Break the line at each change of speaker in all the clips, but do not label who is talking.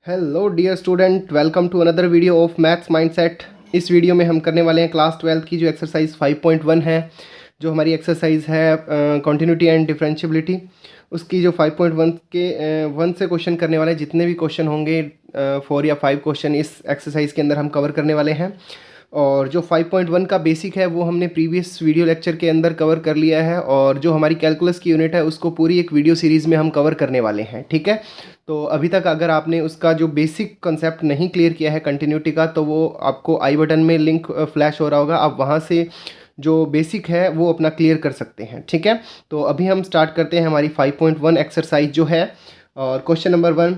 Hello dear student, welcome to another video of maths mindset. इस video में हम करने वाले हैं क्लास 12 की जो एक्सरसाइज 5.1 है, जो हमारी एक्सरसाइज है कंटिन्यूटी एंड डिफरेंशियबिलिटी। उसकी जो 5.1 के 1 से क्वेश्चन करने वाले हैं, जितने भी क्वेश्चन होंगे 4 या 5 क्वेश्चन इस एक्सरसाइज के अंदर हम कवर करने वाले हैं। और जो 5.1 का बेसिक है वो हमने प्रीवियस वीडियो लेक्चर के अंदर कवर कर लिया है, और जो हमारी कैलकुलस की यूनिट है उसको पूरी एक वीडियो सीरीज़ में हम कवर करने वाले हैं। ठीक है, तो अभी तक अगर आपने उसका जो बेसिक कंसेप्ट नहीं क्लियर किया है कंटिन्यूटी का, तो वो आपको आई बटन में लिंक फ्लैश हो रहा होगा, आप वहाँ से जो बेसिक है वो अपना क्लियर कर सकते हैं। ठीक है, तो अभी हम स्टार्ट करते हैं हमारी 5.1 एक्सरसाइज जो है। और क्वेश्चन नंबर 1,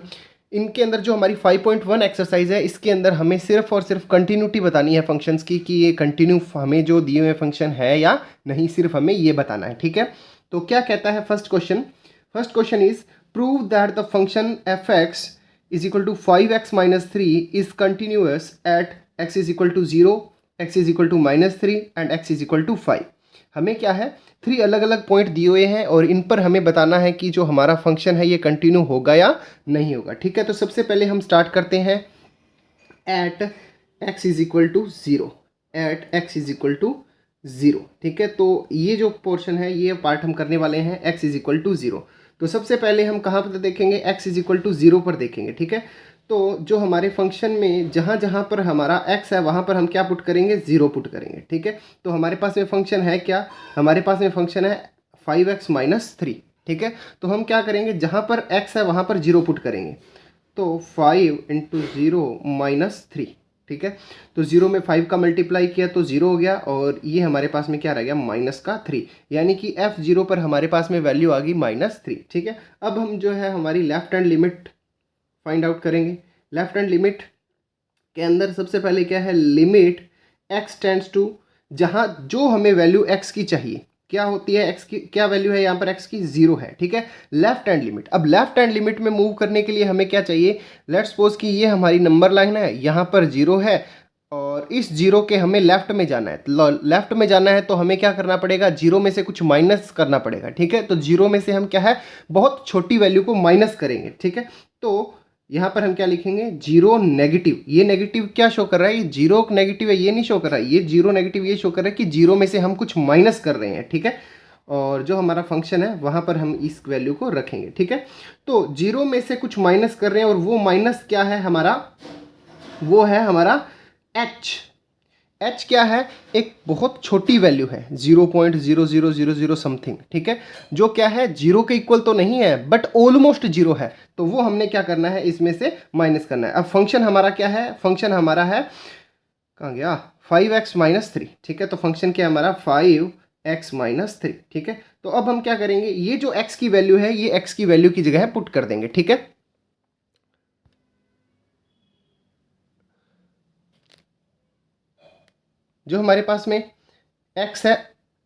इनके अंदर जो हमारी 5.1 एक्सरसाइज है, इसके अंदर हमें सिर्फ और सिर्फ कंटिन्यूटी बतानी है फंक्शंस की, कि ये कंटिन्यू हमें जो दिए हुए फंक्शन है या नहीं, सिर्फ हमें ये बताना है। ठीक है, तो क्या कहता है first question is prove that the function f x is equal to 5x minus 3 is continuous at x is equal to 0, x is equal to -3 and x is equal to 5। हमें क्या है, 3 अलग अलग पॉइंट दिए हुए हैं और इन पर हमें बताना है कि जो हमारा फंक्शन है ये कंटिन्यू होगा या नहीं होगा। ठीक है, तो सबसे पहले हम स्टार्ट करते हैं at x is equal to 0, at x is equal to 0। ठीक है, तो ये जो पोर्शन है ये पार्ट हम करने वाले हैं x इज इक्वल टू 0। तो सबसे पहले हम कहाँ पर देखेंगे, x इज इक्वल टू 0 पर देखेंगे। ठीक है, तो जो हमारे फंक्शन में जहाँ जहाँ पर हमारा x है वहाँ पर हम क्या पुट करेंगे, 0 पुट करेंगे। ठीक है, तो हमारे पास में फंक्शन है क्या, हमारे पास में फंक्शन है 5x माइनस 3। ठीक है, तो हम क्या करेंगे, जहाँ पर x है वहाँ पर 0 पुट करेंगे, तो 5 इंटू 0 माइनस 3। ठीक है, तो 0 में 5 का मल्टीप्लाई किया तो 0 हो गया, और ये हमारे पास में क्या रह गया, माइनस का 3, यानी कि f0 पर हमारे पास में वैल्यू आ गई -3। ठीक है, अब हम जो है हमारी left hand limit find out करेंगे। लेफ्ट हैंड लिमिट के अंदर सबसे पहले क्या है, लिमिट x टेंड्स टू, जहाँ जो हमें वैल्यू x की चाहिए, क्या होती है x की, क्या वैल्यू है यहाँ पर x की, 0 है। ठीक है, लेफ्ट हैंड लिमिट। अब लेफ्ट हैंड लिमिट में मूव करने के लिए हमें क्या चाहिए, लेट्स सपोज कि ये हमारी नंबर लाइन है, यहाँ पर 0 है और इस 0 के हमें लेफ्ट में जाना है। लेफ्ट में जाना है तो हमें क्या करना पड़ेगा, 0 में से कुछ माइनस करना पड़ेगा। ठीक है, तो 0 में से हम क्या है, बहुत छोटी वैल्यू को माइनस करेंगे। ठीक है, तो यहाँ पर हम क्या लिखेंगे, 0 नेगेटिव। ये नेगेटिव क्या शो कर रहा है, ये 0 नेगेटिव है, ये नहीं शो कर रहा है, ये 0 नेगेटिव ये शो कर रहा है कि 0 में से हम कुछ माइनस कर रहे हैं। ठीक है, और जो हमारा फंक्शन है वहाँ पर हम इस वैल्यू को रखेंगे। ठीक है, तो 0 में से कुछ माइनस कर रहे हैं, और वो माइनस क्या है हमारा, वो है हमारा h क्या है, एक बहुत छोटी वैल्यू है, 0.0000 समथिंग। ठीक है, जो क्या है, 0 के इक्वल तो नहीं है बट ऑलमोस्ट 0 है, तो वो हमने क्या करना है, इसमें से माइनस करना है। अब फंक्शन हमारा क्या है, फंक्शन हमारा है, कहाँ गया, 5x माइनस 3। ठीक है, तो फंक्शन क्या है हमारा, 5x माइनस 3। ठीक है, तो अब हम क्या करेंगे, ये जो x की वैल्यू है ये x की वैल्यू की जगह पुट कर देंगे। ठीक है, जो हमारे पास में x है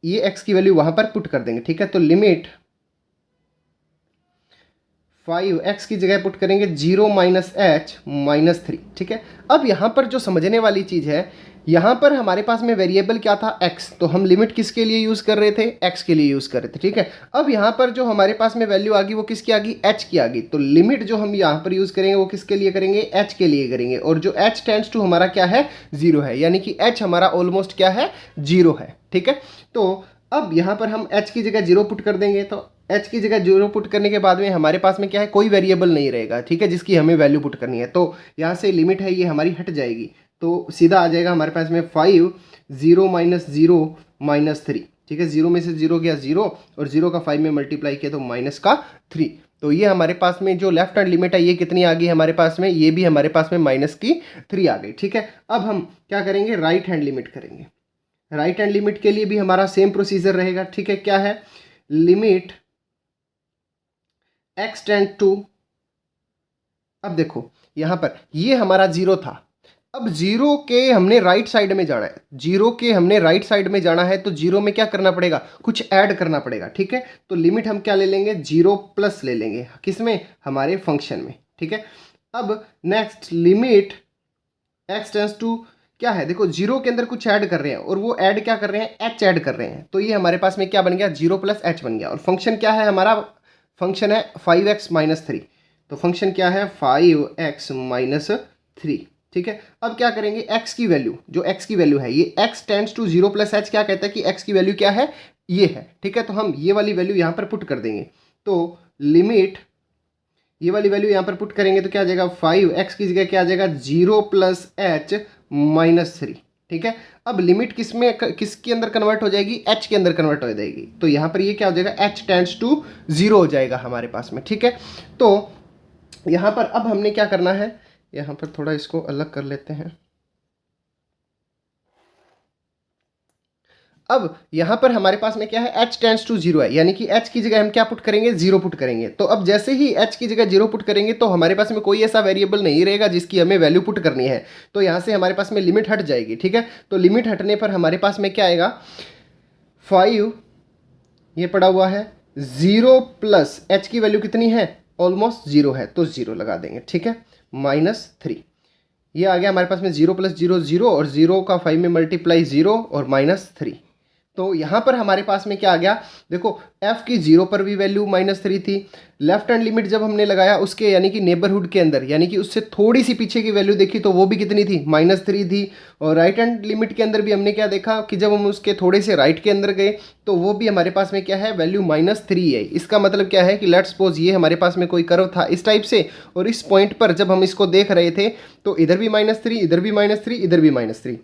ये x की वैल्यू वहां पर पुट कर देंगे। ठीक है, तो लिमिट 5x की जगह पुट करेंगे 0 माइनस h माइनस 3। ठीक है, अब यहाँ पर जो समझने वाली चीज़ है, यहाँ पर हमारे पास में वेरिएबल क्या था, x, तो हम लिमिट किसके लिए यूज़ कर रहे थे, x के लिए यूज़ कर रहे थे। ठीक है, अब यहाँ पर जो हमारे पास में वैल्यू आ गई वो किसकी आ गई, h की आ गई, तो लिमिट जो हम यहाँ पर यूज़ करेंगे वो किसके लिए करेंगे, h के लिए करेंगे, और जो h टेंड्स टू हमारा क्या है, 0 है, यानी कि h हमारा ऑलमोस्ट क्या है, 0 है। ठीक है, तो अब यहाँ पर हम h की जगह 0 पुट कर देंगे, तो h की जगह 0 पुट करने के बाद में हमारे पास में क्या है, कोई वेरिएबल नहीं रहेगा। ठीक है, जिसकी हमें वैल्यू पुट करनी है, तो यहाँ से लिमिट है ये हमारी हट जाएगी, तो सीधा आ जाएगा हमारे पास में 5 0 माइनस 0 माइनस 3। ठीक है, 0 में से 0 गया 0, और 0 का 5 में मल्टीप्लाई किया तो माइनस का 3। तो ये हमारे पास में जो लेफ्ट हैंड लिमिट है ये कितनी आ गई हमारे पास में, ये भी हमारे पास में माइनस की 3 आ गई। ठीक है, अब हम क्या करेंगे, राइट हैंड लिमिट करेंगे। राइट हैंड लिमिट के लिए भी हमारा सेम प्रोसीजर रहेगा। ठीक है, क्या है, लिमिट x टेंड टू, अब देखो यहाँ पर ये हमारा 0 था, अब 0 के हमने राइट साइड में जाना है, 0 के हमने राइट साइड में जाना है, तो 0 में क्या करना पड़ेगा, कुछ ऐड करना पड़ेगा। ठीक है, तो लिमिट हम क्या ले लेंगे, 0 प्लस ले लेंगे, किसमें, हमारे फंक्शन में। ठीक है, अब next limit x tends to, क्या है, देखो 0 के अंदर कुछ ऐड कर रहे हैं, और वो ऐड क्या कर रहे हैं, h ऐड कर रहे हैं, तो ये हमारे पास में क्या बन गया, 0 प्लस h बन गया, और फंक्शन क्या है हमारा, फंक्शन है 5x माइनस 3। तो फंक्शन क्या है 5x माइनस 3। ठीक है, अब क्या करेंगे, x की वैल्यू, जो x की वैल्यू है, ये x tends to 0 plus h क्या कहता है कि x की वैल्यू क्या है, ये है। ठीक है, तो हम ये वाली वैल्यू यहाँ पर पुट कर देंगे। तो लिमिट, ये वाली वैल्यू यहाँ पर पुट करेंगे तो क्या आ जाएगा, 5x की जगह क्या आ जाएगा, 0 प्लस h माइनस 3। ठीक है, अब लिमिट किसके अंदर कन्वर्ट हो जाएगी, h के अंदर कन्वर्ट हो जाएगी। तो यहाँ पर ये क्या हो जाएगा, h टेंड्स टू 0 हो जाएगा हमारे पास में। ठीक है, तो यहाँ पर अब हमने क्या करना है, यहाँ पर थोड़ा इसको अलग कर लेते हैं। अब यहाँ पर हमारे पास में क्या है, h टेंड्स टू 0 है, यानी कि h की जगह हम क्या पुट करेंगे, 0 पुट करेंगे। तो अब जैसे ही h की जगह 0 पुट करेंगे तो हमारे पास में कोई ऐसा वेरिएबल नहीं रहेगा जिसकी हमें वैल्यू पुट करनी है। तो यहाँ से हमारे पास में लिमिट हट जाएगी। ठीक है, तो लिमिट हटने पर हमारे पास में क्या आएगा, 5 ये पड़ा हुआ है, 0 प्लस h की वैल्यू कितनी है, ऑलमोस्ट 0 है, तो 0 लगा देंगे। ठीक है, माइनस 3, ये आ गया हमारे पास में 0 प्लस 0 0, और 0 का 5 में मल्टीप्लाई 0 और माइनस 3। तो यहाँ पर हमारे पास में क्या आ गया, देखो f की 0 पर भी वैल्यू माइनस 3 थी। लेफ्ट हैंड लिमिट जब हमने लगाया उसके यानी कि नेबरहुड के अंदर, यानी कि उससे थोड़ी सी पीछे की वैल्यू देखी तो वो भी कितनी थी, माइनस 3 थी। और राइट हैंड लिमिट के अंदर भी हमने क्या देखा कि जब हम उसके थोड़े से राइट के अंदर गए तो वो भी हमारे पास में क्या है, वैल्यू माइनस 3 है। इसका मतलब क्या है कि लेट्स सपोज ये हमारे पास में कोई कर्व था इस टाइप से, और इस पॉइंट पर जब हम इसको देख रहे थे तो इधर भी माइनस 3, इधर भी माइनस 3, इधर भी माइनस 3,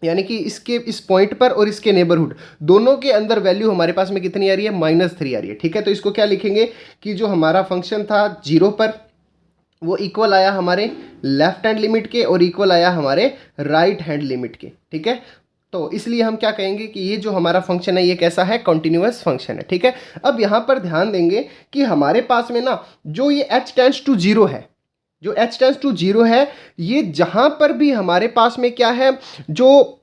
यानी कि इसके इस पॉइंट पर और इसके नेबरहुड दोनों के अंदर वैल्यू हमारे पास में कितनी आ रही है, माइनस 3 आ रही है। ठीक है, तो इसको क्या लिखेंगे कि जो हमारा फंक्शन था 0 पर वो इक्वल आया हमारे लेफ्ट हैंड लिमिट के और इक्वल आया हमारे राइट हैंड लिमिट के। ठीक है, तो इसलिए हम क्या कहेंगे कि ये जो हमारा फंक्शन है ये कैसा है, कॉन्टिन्यूअस फंक्शन है। ठीक है, अब यहाँ पर ध्यान देंगे कि हमारे पास में ना जो ये h टेंड्स टू 0 है, जो h टेंड्स टू 0 है, ये जहां पर भी हमारे पास में क्या है, जो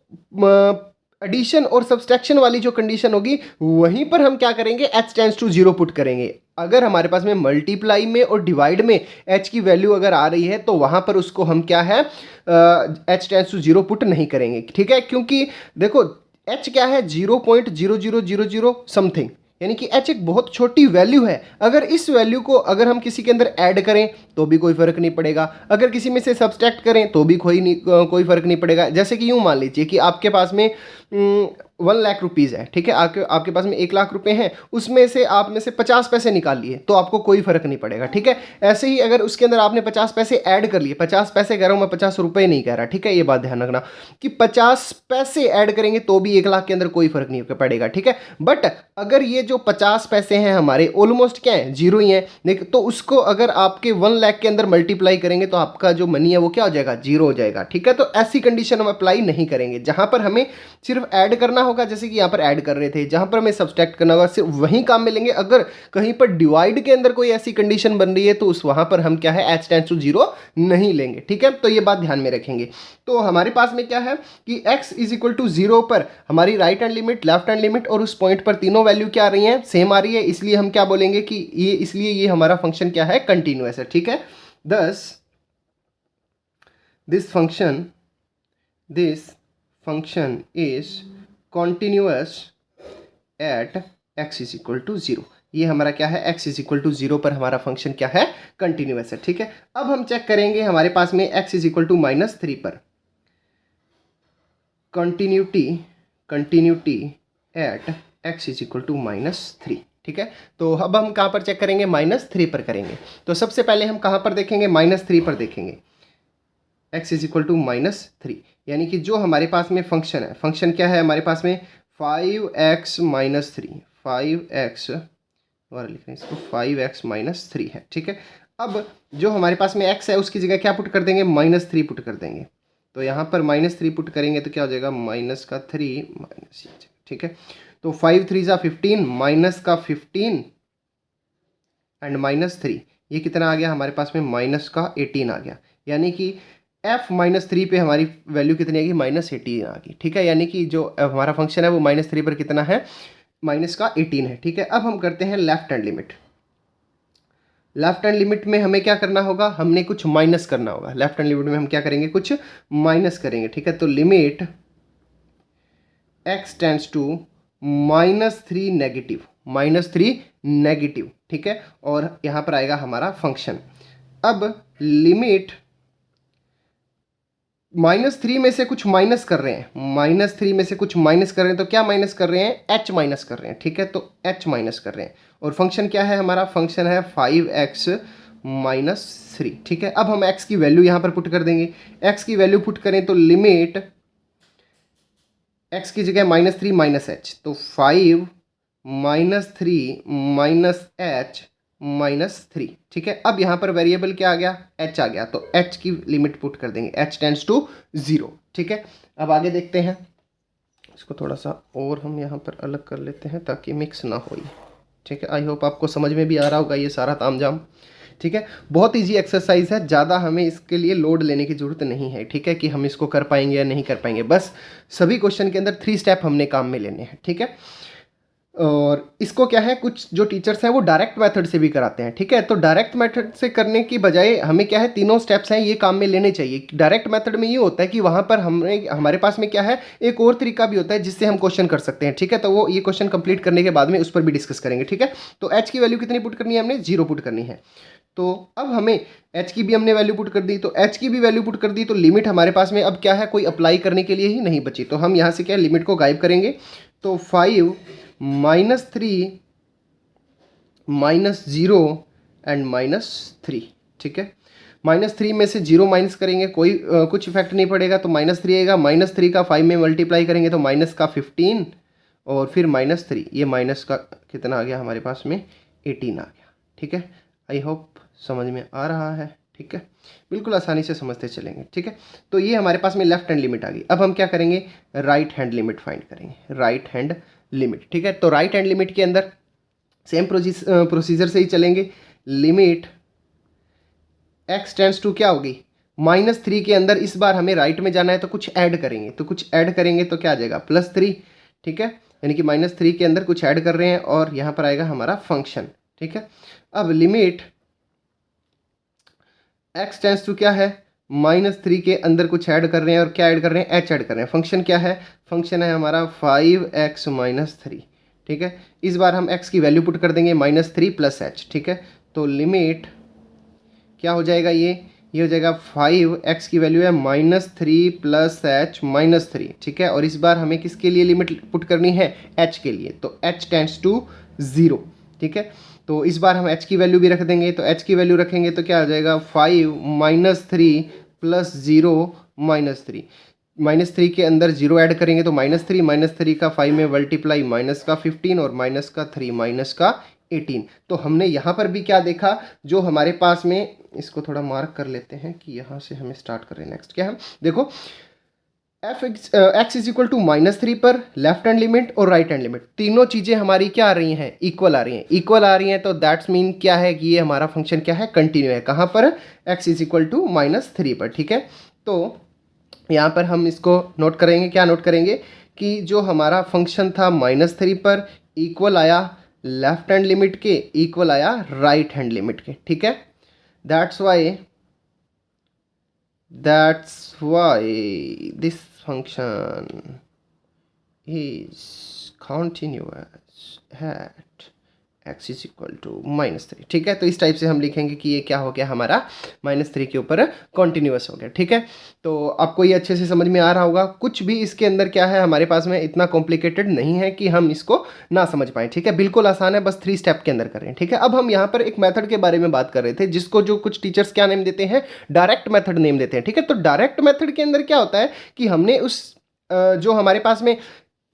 एडिशन और सब्सट्रैक्शन वाली जो कंडीशन होगी वहीं पर हम क्या करेंगे, h टेंड्स टू 0 पुट करेंगे। अगर हमारे पास में मल्टीप्लाई में और डिवाइड में h की वैल्यू अगर आ रही है तो वहां पर उसको हम क्या है, h टेंड्स टू 0 पुट नहीं करेंगे। ठीक है, क्योंकि देखो h क्या है, 0.0000 समथिंग, यानी कि h एक बहुत छोटी वैल्यू है। अगर इस वैल्यू को अगर हम किसी के अंदर ऐड करें तो भी कोई फर्क नहीं पड़ेगा, अगर किसी में से सब्सट्रैक्ट करें तो भी कोई फर्क नहीं पड़ेगा। जैसे कि यूँ मान लीजिए कि आपके पास में 1 लाख रुपीज़ है। ठीक है, आपके पास में 1 लाख रुपए हैं, उसमें से आप में से 50 पैसे निकाल लिए तो आपको कोई फर्क नहीं पड़ेगा। ठीक है, ऐसे ही अगर उसके अंदर आपने 50 पैसे ऐड कर लिए, 50 पैसे कह रहा हूँ मैं, 50 रुपए नहीं कह रहा। ठीक है, ये बात ध्यान रखना कि 50 पैसे ऐड करेंगे तो भी 1 लाख के अंदर कोई फर्क नहीं पड़ेगा। ठीक है, बट अगर ये जो 50 पैसे हैं हमारे ऑलमोस्ट क्या है, 0 ही है, देखिए, तो उसको अगर आपके 1 लाख के अंदर मल्टीप्लाई करेंगे तो आपका जो मनी है वो क्या हो जाएगा, 0 हो जाएगा। ठीक है, तो ऐसी कंडीशन हम अप्लाई नहीं करेंगे। जहां पर हमें सिर्फ ऐड करना होगा, जैसे कि यहाँ पर ऐड कर रहे थे, जहां पर हमें सब्सट्रैक्ट करना होगा सिर्फ वहीं काम में लेंगे। अगर कहीं पर डिवाइड के अंदर कोई ऐसी कंडीशन बन रही है तो उस वहां पर हम क्या है, h टेंड्स टू 0 नहीं लेंगे। ठीक है, तो ये बात ध्यान में रखेंगे। तो हमारे पास में क्या है कि x इज इक्वल टू 0 पर हमारी right hand limit, left hand limit और उस पॉइंट पर तीनों वैल्यू क्या आ रही है, सेम आ रही है, इसलिए हम क्या बोलेंगे कि ये, इसलिए ये हमारा फंक्शन क्या है, कंटिन्यूअस है। ठीक है, thus this function is continuous at x is equal to 0। ये हमारा क्या है, x is equal to 0 पर हमारा फंक्शन क्या है, कंटिन्यूअस है। ठीक है, अब हम चेक करेंगे हमारे पास में x is equal to -3 पर continuity at x is equal to -3। ठीक है, तो अब हम कहाँ पर चेक करेंगे, -3 पर करेंगे। तो सबसे पहले हम कहाँ पर देखेंगे, -3 पर देखेंगे। x is equal to -3, यानी कि जो हमारे पास में फंक्शन है, फंक्शन क्या है हमारे पास में, 5x -3, 5x और लिख रहे हैं इसको, 5x -3 है। ठीक है, अब जो हमारे पास में x है उसकी जगह क्या पुट कर देंगे, -3 पुट कर देंगे। तो यहाँ पर -3 पुट करेंगे तो क्या हो जाएगा, -3 माइनस। ठीक है, तो 5 3 जा 15, -15 एंड -3, ये कितना आ गया हमारे पास में, -18 आ गया। यानी कि f -3 पे हमारी वैल्यू कितनी आएगी, -18 आ गई। ठीक है, यानी कि जो हमारा फंक्शन है वो -3 पर कितना है, -18 है। ठीक है, अब हम करते हैं left hand limit. Left hand limit में हमें क्या करना होगा, हमने कुछ माइनस करना होगा। लेफ्ट हैंड लिमिट में हम क्या करेंगे, कुछ माइनस करेंगे। ठीक है, तो limit x tends to -3 negative. ठीक है, और यहाँ पर आएगा हमारा फंक्शन। अब लिमिट -3 में से कुछ माइनस कर रहे हैं, -3 में से कुछ माइनस कर रहे हैं, तो क्या माइनस कर रहे हैं, h माइनस कर रहे हैं, ठीक है, तो h माइनस कर रहे हैं। और फंक्शन क्या है हमारा, फंक्शन है 5x - 3, ठीक है। अब हम x की वैल्यू यहाँ पर पुट कर देंगे, x की वैल्यू पुट करें तो लिमिट x की जगह -3 - h, तो 5 - 3 - h -3, ठीक है। अब यहाँ पर वेरिएबल क्या आ गया, h आ गया, तो h की लिमिट पुट कर देंगे, h टेंड्स टू 0, ठीक है। अब आगे देखते हैं, इसको थोड़ा सा और हम यहाँ पर अलग कर लेते हैं ताकि मिक्स ना हो, ठीक है। आई होप आपको समझ में भी आ रहा होगा ये सारा तामझाम, ठीक है। बहुत इजी एक्सरसाइज है, ज़्यादा हमें इसके लिए लोड लेने की ज़रूरत नहीं है, ठीक है, कि हम इसको कर पाएंगे या नहीं कर पाएंगे। बस सभी क्वेश्चन के अंदर 3 स्टेप हमने काम में लेने हैं, ठीक है। और इसको क्या है, कुछ जो टीचर्स हैं वो डायरेक्ट मेथड से भी कराते हैं, ठीक है। तो डायरेक्ट मेथड से करने की बजाय हमें क्या है, तीनों स्टेप्स हैं ये काम में लेने चाहिए। डायरेक्ट मेथड में ये होता है कि वहाँ पर हमारे पास में क्या है, एक और तरीका भी होता है जिससे हम क्वेश्चन कर सकते हैं, ठीक है। तो वो ये क्वेश्चन कंप्लीट करने के बाद में उस पर भी डिस्कस करेंगे, ठीक है। तो h की वैल्यू कितनी पुट करनी है, हमने 0 पुट करनी है। तो अब हमें h की भी हमने वैल्यू पुट कर दी, तो h की भी वैल्यू पुट कर दी, तो लिमिट हमारे पास में अब क्या है, कोई अप्लाई करने के लिए ही नहीं बची। तो हम यहाँ से क्या लिमिट को गायब करेंगे, तो 5 - 3 -0 एंड -3, ठीक है। -3 में से 0 माइनस करेंगे, कोई कुछ इफेक्ट नहीं पड़ेगा, तो -3 आएगा। -3 का 5 में मल्टीप्लाई करेंगे तो माइनस का 15 और फिर -3, ये माइनस का कितना आ गया हमारे पास में, 18 आ गया, ठीक है। आई होप समझ में आ रहा है, ठीक है, बिल्कुल आसानी से समझते चलेंगे, ठीक है। तो ये हमारे पास में लेफ्ट हैंड लिमिट आ गई। अब हम क्या करेंगे, राइट हैंड लिमिट फाइंड करेंगे, राइट हैंड लिमिट, ठीक है। तो राइट हैंड लिमिट के अंदर सेम प्रोसीजर से ही चलेंगे। लिमिट x टेंड्स टू क्या होगी, -3 के अंदर इस बार हमें राइट में जाना है तो कुछ ऐड करेंगे, तो कुछ ऐड करेंगे तो क्या आ जाएगा, +3, ठीक है। यानी कि -3 के अंदर कुछ ऐड कर रहे हैं और यहाँ पर आएगा हमारा फंक्शन, ठीक है। अब लिमिट x टेंड्स टू क्या है, -3 के अंदर कुछ ऐड कर रहे हैं और क्या ऐड कर रहे हैं, h ऐड कर रहे हैं। फंक्शन क्या है, फंक्शन है हमारा 5x - 3, ठीक है। इस बार हम x की वैल्यू पुट कर देंगे, -3 + h, ठीक है। तो लिमिट क्या हो जाएगा, ये हो जाएगा 5x की वैल्यू है -3 + h -3, ठीक है। और इस बार हमें किसके लिए लिमिट पुट करनी है, h के लिए, तो h टेंड्स टू 0, ठीक है। तो इस बार हम h की वैल्यू भी रख देंगे, तो h की वैल्यू रखेंगे तो क्या आ जाएगा, 5 - 3 + 0 -3, -3 के अंदर 0 ऐड करेंगे तो -3 का 5 में मल्टीप्लाई, माइनस का 15 और माइनस का 3 माइनस का 18। तो हमने यहाँ पर भी क्या देखा, जो हमारे पास में, इसको थोड़ा मार्क कर लेते हैं कि यहाँ से हमें स्टार्ट करें। नेक्स्ट क्या है, देखो x इज इक्वल टू -3 पर लेफ्ट हैंड लिमिट और राइट हैंड लिमिट, तीनों चीज़ें हमारी क्या आ रही हैं, इक्वल आ रही हैं, इक्वल आ रही हैं। तो दैट्स मीन क्या है कि ये हमारा फंक्शन क्या है, कंटिन्यू है। कहाँ पर, x इज इक्वल टू -3 पर, ठीक है। तो यहाँ पर हम इसको नोट करेंगे, क्या नोट करेंगे कि जो हमारा फंक्शन था -3 पर, इक्वल आया लेफ्ट हैंड लिमिट के, इक्वल आया राइट हैंड लिमिट के, ठीक है। That's why this function is continuous at x is equal to -3, ठीक है। तो इस टाइप से हम लिखेंगे कि ये क्या हो गया, हमारा -3 के ऊपर कॉन्टिन्यूस हो गया, ठीक है। तो आपको ये अच्छे से समझ में आ रहा होगा, कुछ भी इसके अंदर क्या है हमारे पास में इतना कॉम्प्लिकेटेड नहीं है कि हम इसको ना समझ पाएँ, ठीक है। बिल्कुल आसान है, बस 3 स्टेप के अंदर कर रहे हैं, ठीक है। अब हम यहाँ पर एक मेथड के बारे में बात कर रहे थे, जिसको जो कुछ टीचर्स क्या नेम देते हैं, डायरेक्ट मेथड नेम देते हैं, ठीक है। तो डायरेक्ट मेथड के अंदर क्या होता है कि हमने उस जो हमारे पास में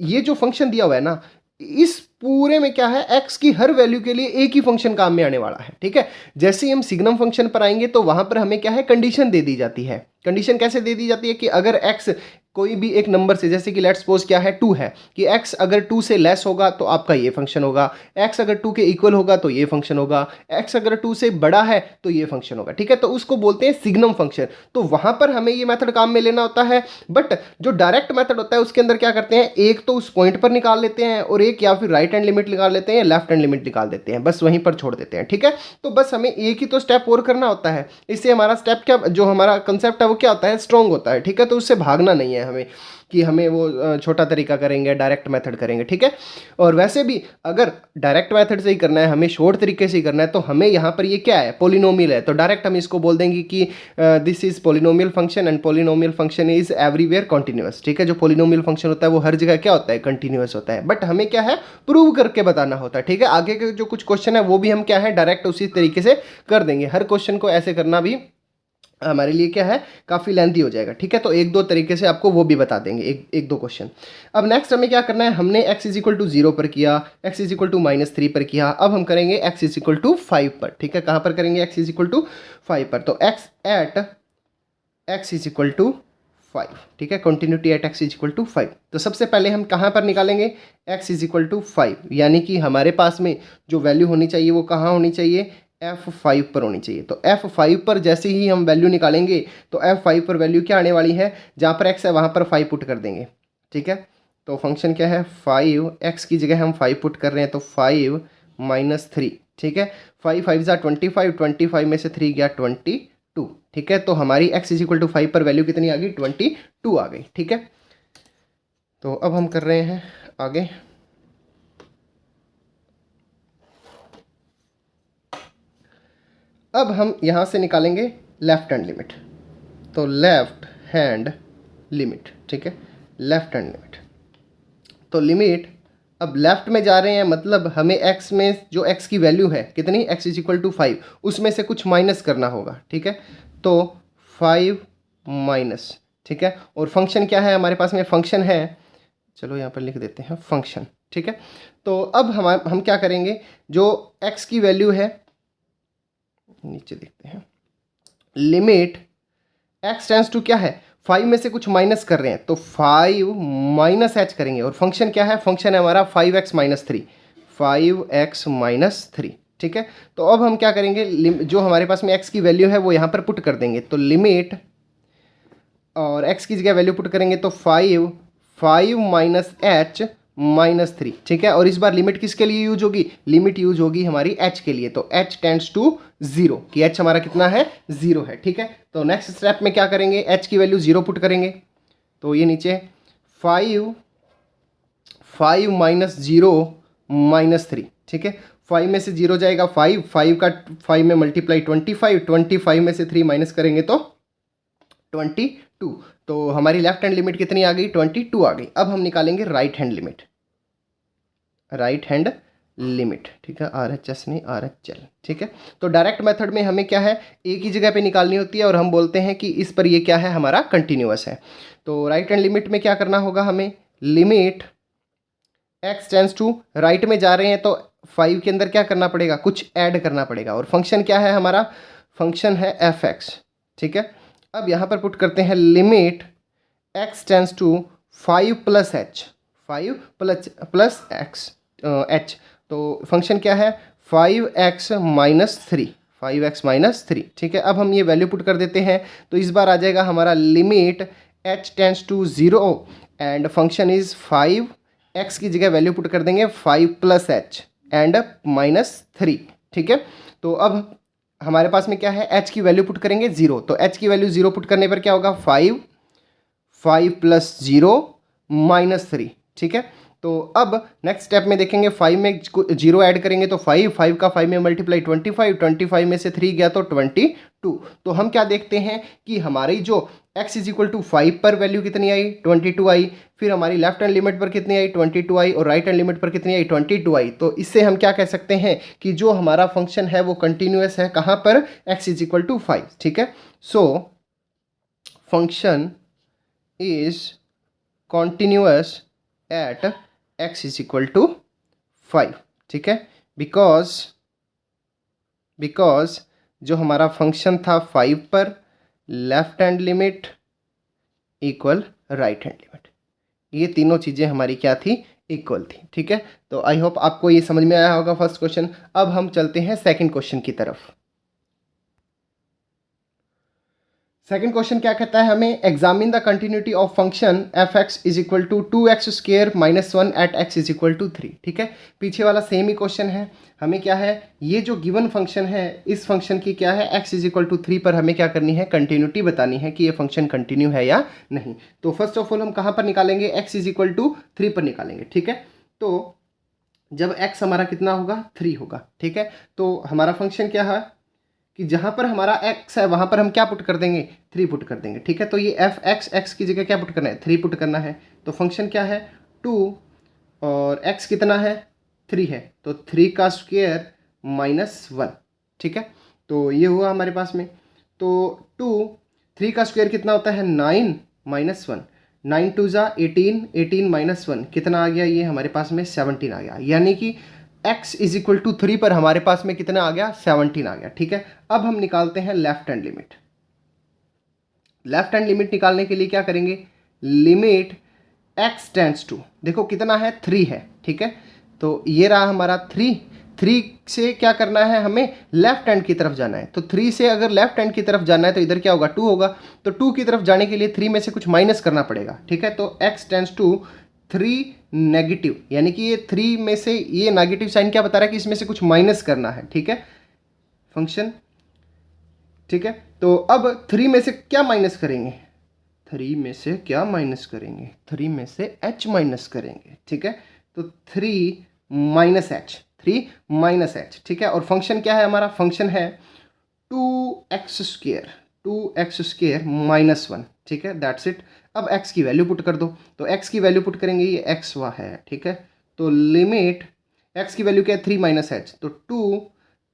ये जो फंक्शन दिया हुआ है ना, इस पूरे में क्या है, x की हर वैल्यू के लिए एक ही फंक्शन काम में आने वाला है, ठीक है। जैसे ही हम सिग्नम फंक्शन पर आएंगे तो वहां पर हमें क्या है, कंडीशन दे दी जाती है। कंडीशन कैसे दे दी जाती है कि अगर x कोई भी एक नंबर से, जैसे कि लेट्स सपोज क्या है 2 है, कि x अगर 2 से लेस होगा तो आपका ये फंक्शन होगा, x अगर 2 के इक्वल होगा तो ये फंक्शन होगा, x अगर 2 से बड़ा है तो ये फंक्शन होगा, ठीक है। तो उसको बोलते हैं सिग्नम फंक्शन। तो वहां पर हमें ये मेथड काम में लेना होता है। बट जो डायरेक्ट मेथड होता है उसके अंदर क्या करते हैं, एक तो उस पॉइंट पर निकाल लेते हैं और एक या फिर राइट हैंड लिमिट निकाल लेते हैं या लेफ्ट हैंड लिमिट निकाल देते हैं, बस वहीं पर छोड़ देते हैं, ठीक है। तो बस हमें एक ही तो स्टेप और करना होता है, इससे हमारा स्टेप क्या, जो हमारा कंसेप्ट है वो क्या होता है, स्ट्रॉन्ग होता है, ठीक है। तो उससे भागना नहीं है हमें कि हमें वो छोटा तरीका करेंगे, डायरेक्ट मेथड करेंगे, ठीक है। और वैसे भी अगर डायरेक्ट मेथड से ही करना है, हमें शॉर्ट तरीके से ही करना है, तो हमें यहाँ पर ये क्या है, पोलिनोमियल है, तो डायरेक्ट हम इसको बोल देंगे कि this is polynomial function and polynomial function is everywhere continuous, ठीक है। जो पोलिनोमियल फंक्शन होता है वो हर जगह क्या होता है, कंटिन्यूअस होता है, बट हमें क्या है, प्रूव करके बताना होता है, ठीक है। आगे के जो कुछ क्वेश्चन है वो भी हम क्या है, डायरेक्ट उसी तरीके से कर देंगे। हर क्वेश्चन को ऐसे करना भी हमारे लिए क्या है, काफ़ी लेंथी हो जाएगा, ठीक है। तो एक दो तरीके से आपको वो भी बता देंगे, एक दो क्वेश्चन। अब नेक्स्ट हमें क्या करना है, हमने x इज इक्वल टू 0 पर किया, x इज इक्वल टू -3 पर किया, अब हम करेंगे x इज इक्वल टू 5 पर, ठीक है। कहाँ पर करेंगे, x इज इक्वल टू 5 पर, तो x at x is equal to 5, ठीक है। Continuity at x is equal to 5। तो सबसे पहले हम कहाँ पर निकालेंगे, x इज इक्वल टू 5, यानी कि हमारे पास में जो वैल्यू होनी चाहिए वो कहाँ होनी चाहिए, F5 पर होनी चाहिए। तो F5 पर जैसे ही हम वैल्यू निकालेंगे तो F5 पर वैल्यू क्या आने वाली है, जहाँ पर x है वहाँ पर 5 पुट कर देंगे, ठीक है। तो फंक्शन क्या है, 5, x की जगह हम 5 पुट कर रहे हैं, तो 5 - 3, ठीक है। 5 5 ज़ा 25, 25 में से 3 गया 22, ठीक है। तो हमारी x इज इक्वल टू 5 पर वैल्यू कितनी आ गई, 22 आ गई, ठीक है। तो अब हम कर रहे हैं आगे। अब हम यहाँ से निकालेंगे लेफ्ट हैंड लिमिट, तो लेफ्ट हैंड लिमिट, ठीक है, लेफ्ट हैंड लिमिट। तो लिमिट अब लेफ्ट में जा रहे हैं, मतलब हमें x में जो x की वैल्यू है कितनी, x इज इक्वल टू 5, उसमें से कुछ माइनस करना होगा, ठीक है। तो 5 माइनस, ठीक है। और फंक्शन क्या है हमारे पास में, फंक्शन है, चलो यहाँ पर लिख देते हैं फंक्शन, ठीक है। तो अब हम क्या करेंगे, जो x की वैल्यू है, नीचे देखते हैं, लिमिट x टेंस टू क्या है, 5 में से कुछ माइनस कर रहे हैं, तो 5 माइनस h करेंगे। और फंक्शन क्या है, फंक्शन है हमारा 5x - 3, 5x - 3, ठीक है। तो अब हम क्या करेंगे, जो हमारे पास में x की वैल्यू है वो यहाँ पर पुट कर देंगे, तो लिमिट, और x की जगह वैल्यू पुट करेंगे, तो 5 - h - 3, ठीक है। और इस बार लिमिट किसके लिए यूज होगी, लिमिट यूज होगी हमारी h के लिए, तो h टेंड्स टू 0, कि h हमारा कितना है, 0 है, ठीक है। तो नेक्स्ट स्टेप में क्या करेंगे, h की वैल्यू 0 पुट करेंगे, तो ये नीचे 5 - 0 - 3, ठीक है। 5 में से 0 जाएगा 5, 5 का 5 में मल्टीप्लाई 25, 25 में से 3 माइनस करेंगे तो 22। तो हमारी लेफ्ट हैंड लिमिट कितनी आ गई, 22 आ गई। अब हम निकालेंगे right hand limit, right hand limit, ठीक है, RHS नहीं RHL, ठीक है। तो डायरेक्ट मेथड में हमें क्या है, एक ही जगह पे निकालनी होती है, और हम बोलते हैं कि इस पर ये क्या है, हमारा कंटिन्यूअस है। तो राइट हैंड लिमिट में क्या करना होगा हमें, limit x tends to, right में जा रहे हैं तो 5 के अंदर क्या करना पड़ेगा, कुछ ऐड करना पड़ेगा, और फंक्शन क्या है हमारा, फंक्शन है fx, ठीक है। अब यहाँ पर पुट करते हैं limit x tends to 5 + h, 5 plus x h, तो फंक्शन क्या है, 5x - 3, 5x - 3, ठीक है। अब हम ये वैल्यू पुट कर देते हैं, तो इस बार आ जाएगा हमारा limit h tends to 0 and function is 5, x की जगह वैल्यू पुट कर देंगे 5 + h एंड -3, ठीक है। तो अब हमारे पास में क्या है, h की वैल्यू पुट करेंगे 0, तो h की वैल्यू 0 पुट करने पर क्या होगा, 5 + 0 - 3, ठीक है। तो अब नेक्स्ट स्टेप में देखेंगे, 5 में 0 ऐड करेंगे तो 5, 5 का 5 में मल्टीप्लाई 25, 25 में से 3 गया तो 22। तो हम क्या देखते हैं कि हमारी जो x इज इक्वल टू 5 पर वैल्यू कितनी आई, 22 आई, फिर हमारी लेफ्ट हैंड लिमिट पर कितनी आई, 22 आई, और राइट हैंड लिमिट पर कितनी आई, 22 आई। तो इससे हम क्या कह सकते हैं कि जो हमारा फंक्शन है वो कंटिन्यूअस है, कहाँ पर, x इज इक्वल टू 5, ठीक है। So function is continuous at x is equal to 5, ठीक है, बिकॉज जो हमारा फंक्शन था 5 पर, left hand limit equal right hand limit, ये तीनों चीज़ें हमारी क्या थी, इक्वल थी, ठीक है। तो आई होप आपको ये समझ में आया होगा फर्स्ट क्वेश्चन। अब हम चलते हैं सेकंड क्वेश्चन की तरफ। सेकंड क्वेश्चन क्या कहता है हमें, examine the continuity of function f x is equal to 2x² minus 1 at x is equal to 3। ठीक है, पीछे वाला सेम ही क्वेश्चन है। हमें क्या है, ये जो गिवन फंक्शन है इस फंक्शन की क्या है, x इज इक्वल टू 3 पर हमें क्या करनी है, कंटिन्यूटी बतानी है कि ये फंक्शन कंटिन्यू है या नहीं। तो फर्स्ट ऑफ ऑल हम कहाँ पर निकालेंगे, x इज इक्वल टू 3 पर निकालेंगे। ठीक है, तो जब x हमारा कितना होगा, 3 होगा। ठीक है, तो हमारा फंक्शन क्या है कि जहाँ पर हमारा x है वहाँ पर हम क्या पुट कर देंगे, 3 पुट कर देंगे। ठीक है, तो ये एफ एक्स एक्स की जगह क्या पुट करना है, 3 पुट करना है। तो फंक्शन क्या है, 2 और x कितना है, 3 है, तो 3 का स्क्वायर माइनस 1। ठीक है, तो ये हुआ हमारे पास में। तो 3 का स्क्वायर कितना होता है, 9 माइनस 1, 9 2 जा 18, 18 माइनस 1 कितना आ गया, ये हमारे पास में 17 आ गया। यानी कि x इज इक्वल टू 3 पर हमारे पास में कितना आ गया, 17 आ गया। ठीक है, अब हम निकालते हैं left hand limit. Left hand limit निकालने के लिए क्या करेंगे, लिमिट x टेंड्स टू, देखो कितना है, 3 है। ठीक है, तो ये रहा हमारा 3 से क्या करना है, हमें लेफ्ट हैंड की तरफ जाना है। तो 3 से अगर लेफ्ट हैंड की तरफ जाना है तो इधर क्या होगा, 2 होगा। तो 2 की तरफ जाने के लिए 3 में से कुछ माइनस करना पड़ेगा। ठीक है, तो x टेंड्स टू 3 नेगेटिव, यानी कि ये 3 में से ये नेगेटिव साइन क्या बता रहा है कि इसमें से कुछ माइनस करना है। ठीक है, फंक्शन। ठीक है, तो अब 3 में से क्या माइनस करेंगे, 3 में से क्या माइनस करेंगे, 3 में से h माइनस करेंगे। ठीक है, तो 3 माइनस एच, 3 माइनस एच। ठीक है, और फंक्शन क्या है हमारा, फंक्शन है 2x² माइनस 1। ठीक है, दैट्स इट। अब x की वैल्यू पुट कर दो, तो x की वैल्यू पुट करेंगे, ये x हुआ है। ठीक है, तो लिमिट x की वैल्यू क्या है, 3 माइनस एच, तो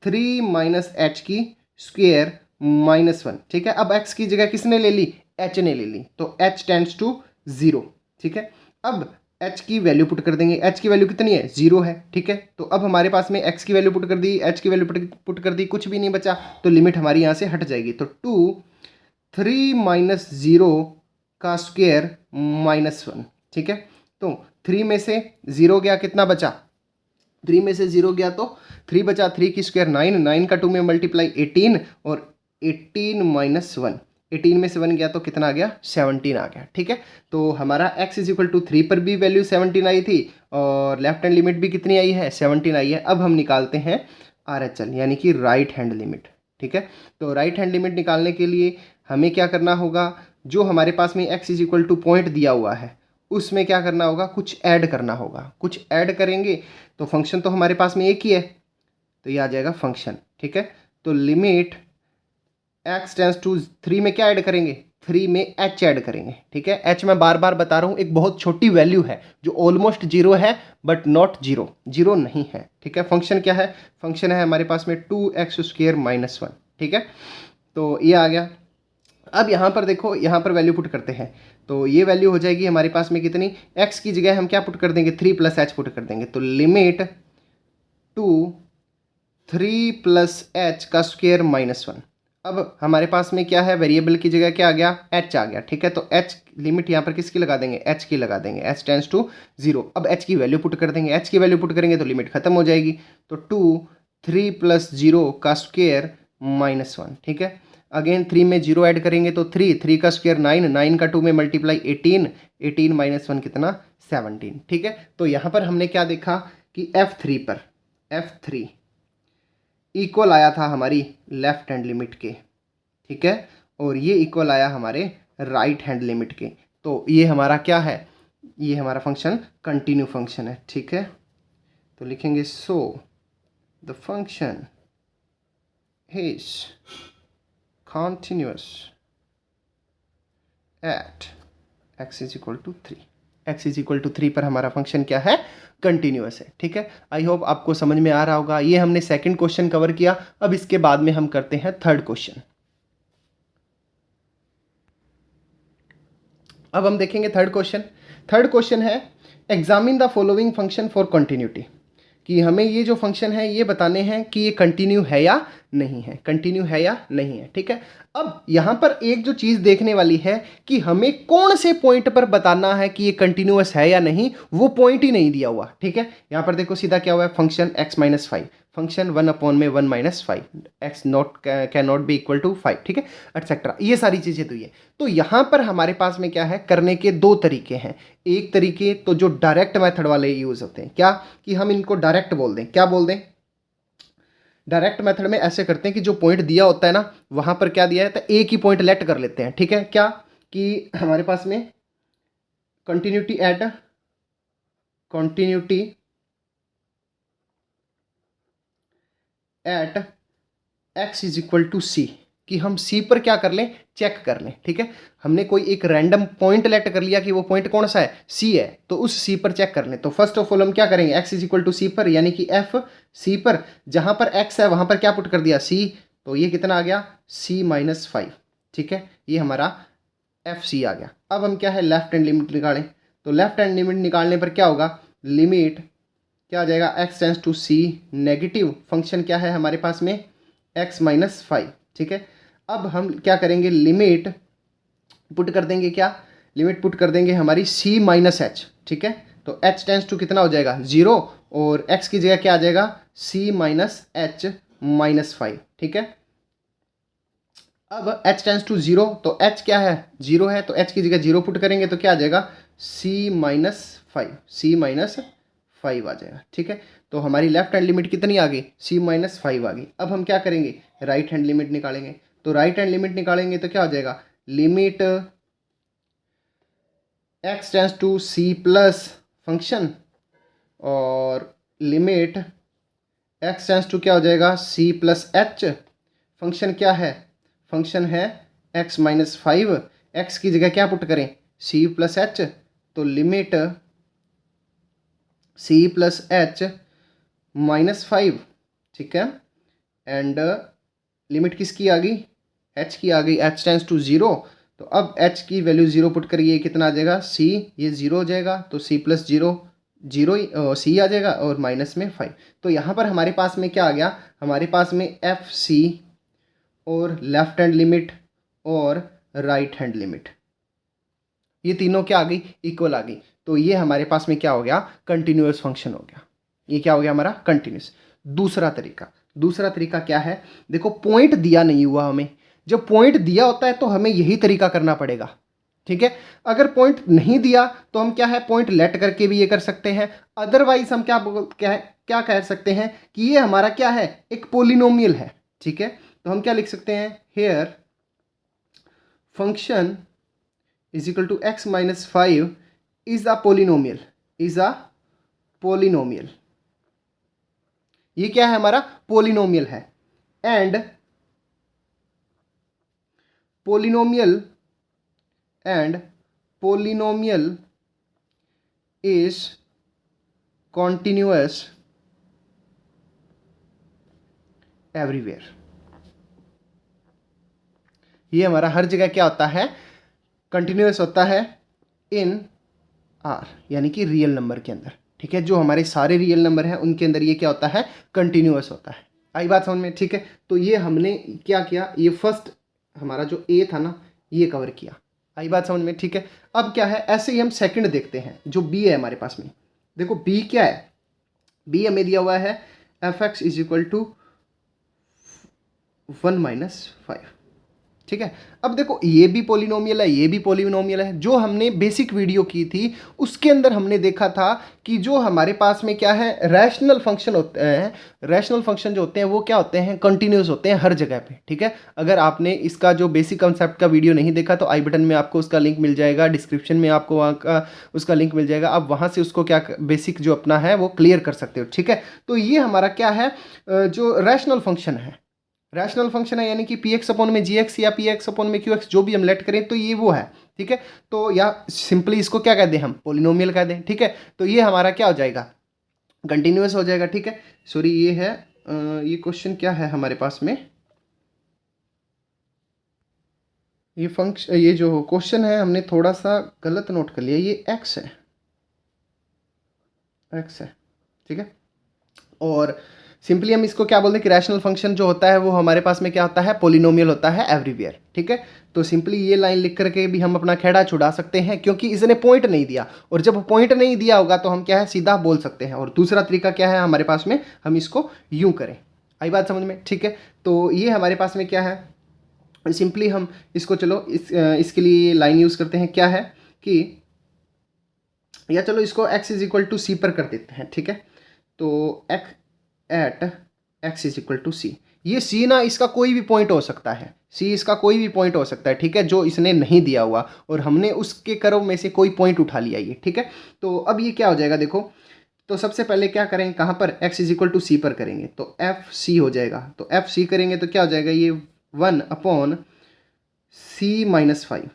3 माइनस एच की स्क्वेयर माइनस 1। ठीक है, अब x की जगह किसने ले ली, h ने ले ली, तो h टेंड्स टू 0। ठीक है, अब h की वैल्यू पुट कर देंगे, h की वैल्यू कितनी है, 0 है। ठीक है, तो अब हमारे पास में x की वैल्यू पुट कर दी, h की वैल्यू पुट कर दी, कुछ भी नहीं बचा, तो लिमिट हमारी यहाँ से हट जाएगी। तो 3 माइनस 0 का स्क्वायर माइनस 1। ठीक है, तो 3 में से 0 गया, कितना बचा, 3 में से 0 गया तो 3 बचा, 3 की स्क्वायर 9, 9 का 2 में मल्टीप्लाई 18, और 18 माइनस 1, 18 में से 1 गया तो कितना आ गया, 17 आ गया। ठीक है, तो हमारा x इज इक्वल टू 3 पर भी वैल्यू 17 आई थी, और लेफ्ट हैंड लिमिट भी कितनी आई है, 17 आई है। अब हम निकालते हैं RHL, यानी कि राइट हैंड लिमिट। ठीक है, तो राइट हैंड लिमिट निकालने के लिए हमें क्या करना होगा, जो हमारे पास में x is equal two point दिया हुआ है उसमें क्या करना होगा, कुछ ऐड करना होगा। कुछ ऐड करेंगे तो फंक्शन तो हमारे पास में एक ही है, तो ये आ जाएगा फंक्शन। ठीक है, तो लिमिट x टेंड्स टू 3 में क्या ऐड करेंगे, 3 में h ऐड करेंगे। ठीक है, h मैं बार बार बता रहा हूँ एक बहुत छोटी वैल्यू है जो ऑलमोस्ट 0 है बट नॉट 0, 0 नहीं है। ठीक है, फंक्शन क्या है, फंक्शन है हमारे पास में 2x² माइनस 1। ठीक है, तो ये आ गया। अब यहाँ पर देखो, यहाँ पर वैल्यू पुट करते हैं, तो ये वैल्यू हो जाएगी हमारे पास में कितनी, x की जगह हम क्या पुट कर देंगे, 3 प्लस h पुट कर देंगे। तो लिमिट 3 प्लस h का स्क्वायर माइनस 1। अब हमारे पास में क्या है, वेरिएबल की जगह क्या आ गया, h आ गया। ठीक है, तो h लिमिट यहाँ पर किसकी लगा देंगे, h की लगा देंगे, h टेंड्स टू 0। अब h की वैल्यू पुट कर देंगे, h की वैल्यू पुट करेंगे तो लिमिट खत्म हो जाएगी। तो 3 प्लस 0 का स्क्वायर माइनस 1। ठीक है, अगेन 3 में 0 ऐड करेंगे तो 3 का स्क्वायर 9, 9 का 2 में मल्टीप्लाई 18, 18 माइनस 1 कितना, 17। ठीक है, तो यहाँ पर हमने क्या देखा कि F3 इक्वल आया था हमारी लेफ्ट हैंड लिमिट के। ठीक है, और ये इक्वल आया हमारे राइट हैंड लिमिट के। तो ये हमारा क्या है, ये हमारा फंक्शन कंटिन्यू फंक्शन है। ठीक है, तो लिखेंगे सो the function is continuous at x is equal to 3। x is equal to 3 पर हमारा फंक्शन क्या है, कंटिन्यूअस है। ठीक है, आई होप आपको समझ में आ रहा होगा। ये हमने सेकंड क्वेश्चन कवर किया। अब इसके बाद में हम करते हैं थर्ड क्वेश्चन। अब हम देखेंगे थर्ड क्वेश्चन है examine the following function for continuity, कि हमें ये जो फंक्शन है ये बताने हैं कि ये कंटिन्यू है या नहीं है, कंटिन्यू है या नहीं है, ठीक है। अब यहाँ पर एक जो चीज़ देखने वाली है कि हमें कौन से पॉइंट पर बताना है कि ये कंटिन्यूअस है या नहीं, वो पॉइंट ही नहीं दिया हुआ, ठीक है। यहाँ पर देखो सीधा क्या हुआ है, function x-5, function 1/(1 - 5), x not can not be equal to 5, ठीक है, एटसेट्रा, ये सारी चीज़ें तो ये। तो यहाँ पर हमारे पास में क्या है, करने के दो तरीके हैं। एक तरीके तो जो डायरेक्ट मेथड वाले यूज़ होते हैं, क्या कि हम इनको डायरेक्ट बोल दें, क्या बोल दें, डायरेक्ट मेथड में ऐसे करते हैं कि जो पॉइंट दिया होता है ना, वहाँ पर क्या दिया है तो एक ही पॉइंट लेट कर लेते हैं, ठीक है। क्या कि हमारे पास में continuity at x is equal to C, कि हम c पर क्या कर लें, चेक कर लें, ठीक है। हमने कोई एक रैंडम पॉइंट लेट कर लिया कि वो पॉइंट कौन सा है, c है, तो उस c पर चेक कर लें। तो फर्स्ट ऑफ ऑल हम क्या करेंगे, x is equal to C पर, यानी कि f c पर, जहां पर x है वहां पर क्या पुट कर दिया, c, तो ये कितना आ गया, c-5, ठीक है, ये हमारा एफ सी आ गया। अब हम क्या है, लेफ्ट हैंड लिमिट निकालें, तो लेफ्ट हैंड लिमिट निकालने पर क्या होगा, लिमिट क्या आ जाएगा, x tends to c, negative function क्या है हमारे पास में, x-5, ठीक है। अब हम क्या करेंगे, लिमिट पुट कर देंगे, क्या लिमिट पुट कर देंगे हमारी c-h, ठीक है। तो h टेंस टू कितना हो जाएगा 0, और x की जगह क्या आ जाएगा, c-h-5, ठीक है। अब h टेंस टू 0, तो h क्या है, 0 है, तो h की जगह 0 पुट करेंगे तो क्या आ जाएगा, c-5 आ जाएगा, ठीक है। तो हमारी लेफ्ट हैंड लिमिट कितनी आ गई, c-5 आ गई। अब हम क्या करेंगे, राइट हैंड लिमिट निकालेंगे, तो राइट हैंड लिमिट निकालेंगे तो क्या हो जाएगा, limit x tends to c plus function, और लिमिट x टेंस टू क्या हो जाएगा, c प्लस h, फंक्शन क्या है, फंक्शन है x-5, x की जगह क्या पुट करें, c प्लस h, तो लिमिट c प्लस h-5, ठीक है, एंड लिमिट किसकी आ गई, h की आ गई, h टेंस टू 0, तो अब h की वैल्यू 0 पुट करिए, कितना आ जाएगा, c, ये 0 हो जाएगा, तो c प्लस 0 c आ जाएगा, और माइनस में 5। तो यहाँ पर हमारे पास में क्या आ गया, हमारे पास में एफ सी और लेफ्ट हैंड लिमिट और राइट हैंड लिमिट, ये तीनों क्या आ गई, इक्वल आ गई। तो ये हमारे पास में क्या हो गया, कंटिन्यूअस फंक्शन हो गया, ये क्या हो गया हमारा कंटिन्यूअस। दूसरा तरीका क्या है, देखो पॉइंट दिया नहीं हुआ हमें, जब पॉइंट दिया होता है तो हमें यही तरीका करना पड़ेगा, ठीक है। अगर पॉइंट नहीं दिया तो हम क्या है, पॉइंट लेट करके भी ये कर सकते हैं, अदरवाइज हम क्या कह सकते हैं कि ये हमारा क्या है, एक पोलिनोमियल है, ठीक है। तो हम क्या लिख सकते हैं, here function is equal to x-5 is a polynomial, ये क्या है हमारा, पोलिनोमियल है, and polynomial is continuous everywhere, ये हमारा हर जगह क्या होता है, कंटिन्यूअस होता है इन आर, यानी कि रियल नंबर के अंदर, ठीक है। जो हमारे सारे रियल नंबर हैं उनके अंदर ये क्या होता है, कंटिन्यूअस होता है। आई बात समझ में, ठीक है। तो ये हमने क्या किया, ये फर्स्ट हमारा जो ए था ना, ये कवर किया, आई बात समझ में, ठीक है। अब क्या है, ऐसे ही हम सेकंड देखते हैं, जो बी है हमारे पास में, देखो बी क्या है, बी हमें दिया हुआ है f x is equal to 1-5, ठीक है। अब देखो ये भी पोलिनोमियल है, ये भी पोलिनोमियल है। जो हमने बेसिक वीडियो की थी उसके अंदर हमने देखा था कि जो हमारे पास में क्या है, रैशनल फंक्शन होते हैं, रैशनल फंक्शन जो होते हैं वो क्या होते हैं, कंटिन्यूस होते हैं हर जगह पे, ठीक है। अगर आपने इसका जो बेसिक कंसेप्ट का वीडियो नहीं देखा तो आई बटन में आपको उसका लिंक मिल जाएगा, डिस्क्रिप्शन में आपको वहाँ का उसका लिंक मिल जाएगा, आप वहाँ से उसको क्या बेसिक जो अपना है वो क्लियर कर सकते हो, ठीक है। तो ये हमारा क्या है, जो रैशनल फंक्शन है, रैशनल फंक्शन है, यानी कि पी एक्स अपॉन में जी एक्स या पी एक्स अपॉन में क्यू एक्स, जो भी हम लेट करें तो ये वो है, ठीक है। तो या सिंपली इसको क्या कह दें, हम पोलिनोमियल कह दें, ठीक है। तो ये हमारा क्या हो जाएगा, कंटिन्यूअस हो जाएगा, ठीक है। सॉरी ये है ये क्वेश्चन क्या है हमारे पास में, ये फंक्शन, ये जो क्वेश्चन है हमने थोड़ा सा गलत नोट कर लिया, ये एक्स है, ठीक है। और सिंपली हम इसको क्या बोलते हैं कि रैशनल फंक्शन जो होता है वो हमारे पास में क्या होता है, पोलिनोमियल होता है एवरीवेयर। ठीक है, तो सिंपली ये लाइन लिख करके भी हम अपना खेड़ा छुड़ा सकते हैं, क्योंकि इसने पॉइंट नहीं दिया, और जब पॉइंट नहीं दिया होगा तो हम क्या है सीधा बोल सकते हैं। और दूसरा तरीका क्या है हमारे पास में, हम इसको यूं करें। आई बात समझ में? ठीक है, तो ये हमारे पास में क्या है, सिंपली हम इसको चलो इसके लिए लाइन यूज़ करते हैं, क्या है कि या चलो इसको x is equal to C पर कर देते हैं। ठीक है, तो x इज इक्वल टू सी, ये c ना इसका कोई भी पॉइंट हो सकता है, c इसका कोई भी पॉइंट हो सकता है। ठीक है, जो इसने नहीं दिया हुआ और हमने उसके कर्व में से कोई पॉइंट उठा लिया ये। ठीक है, तो अब ये क्या हो जाएगा देखो, तो सबसे पहले क्या करेंगे, कहाँ पर, x is equal to C पर करेंगे तो एफ सी हो जाएगा। तो एफ सी करेंगे तो क्या हो जाएगा, ये 1/c-5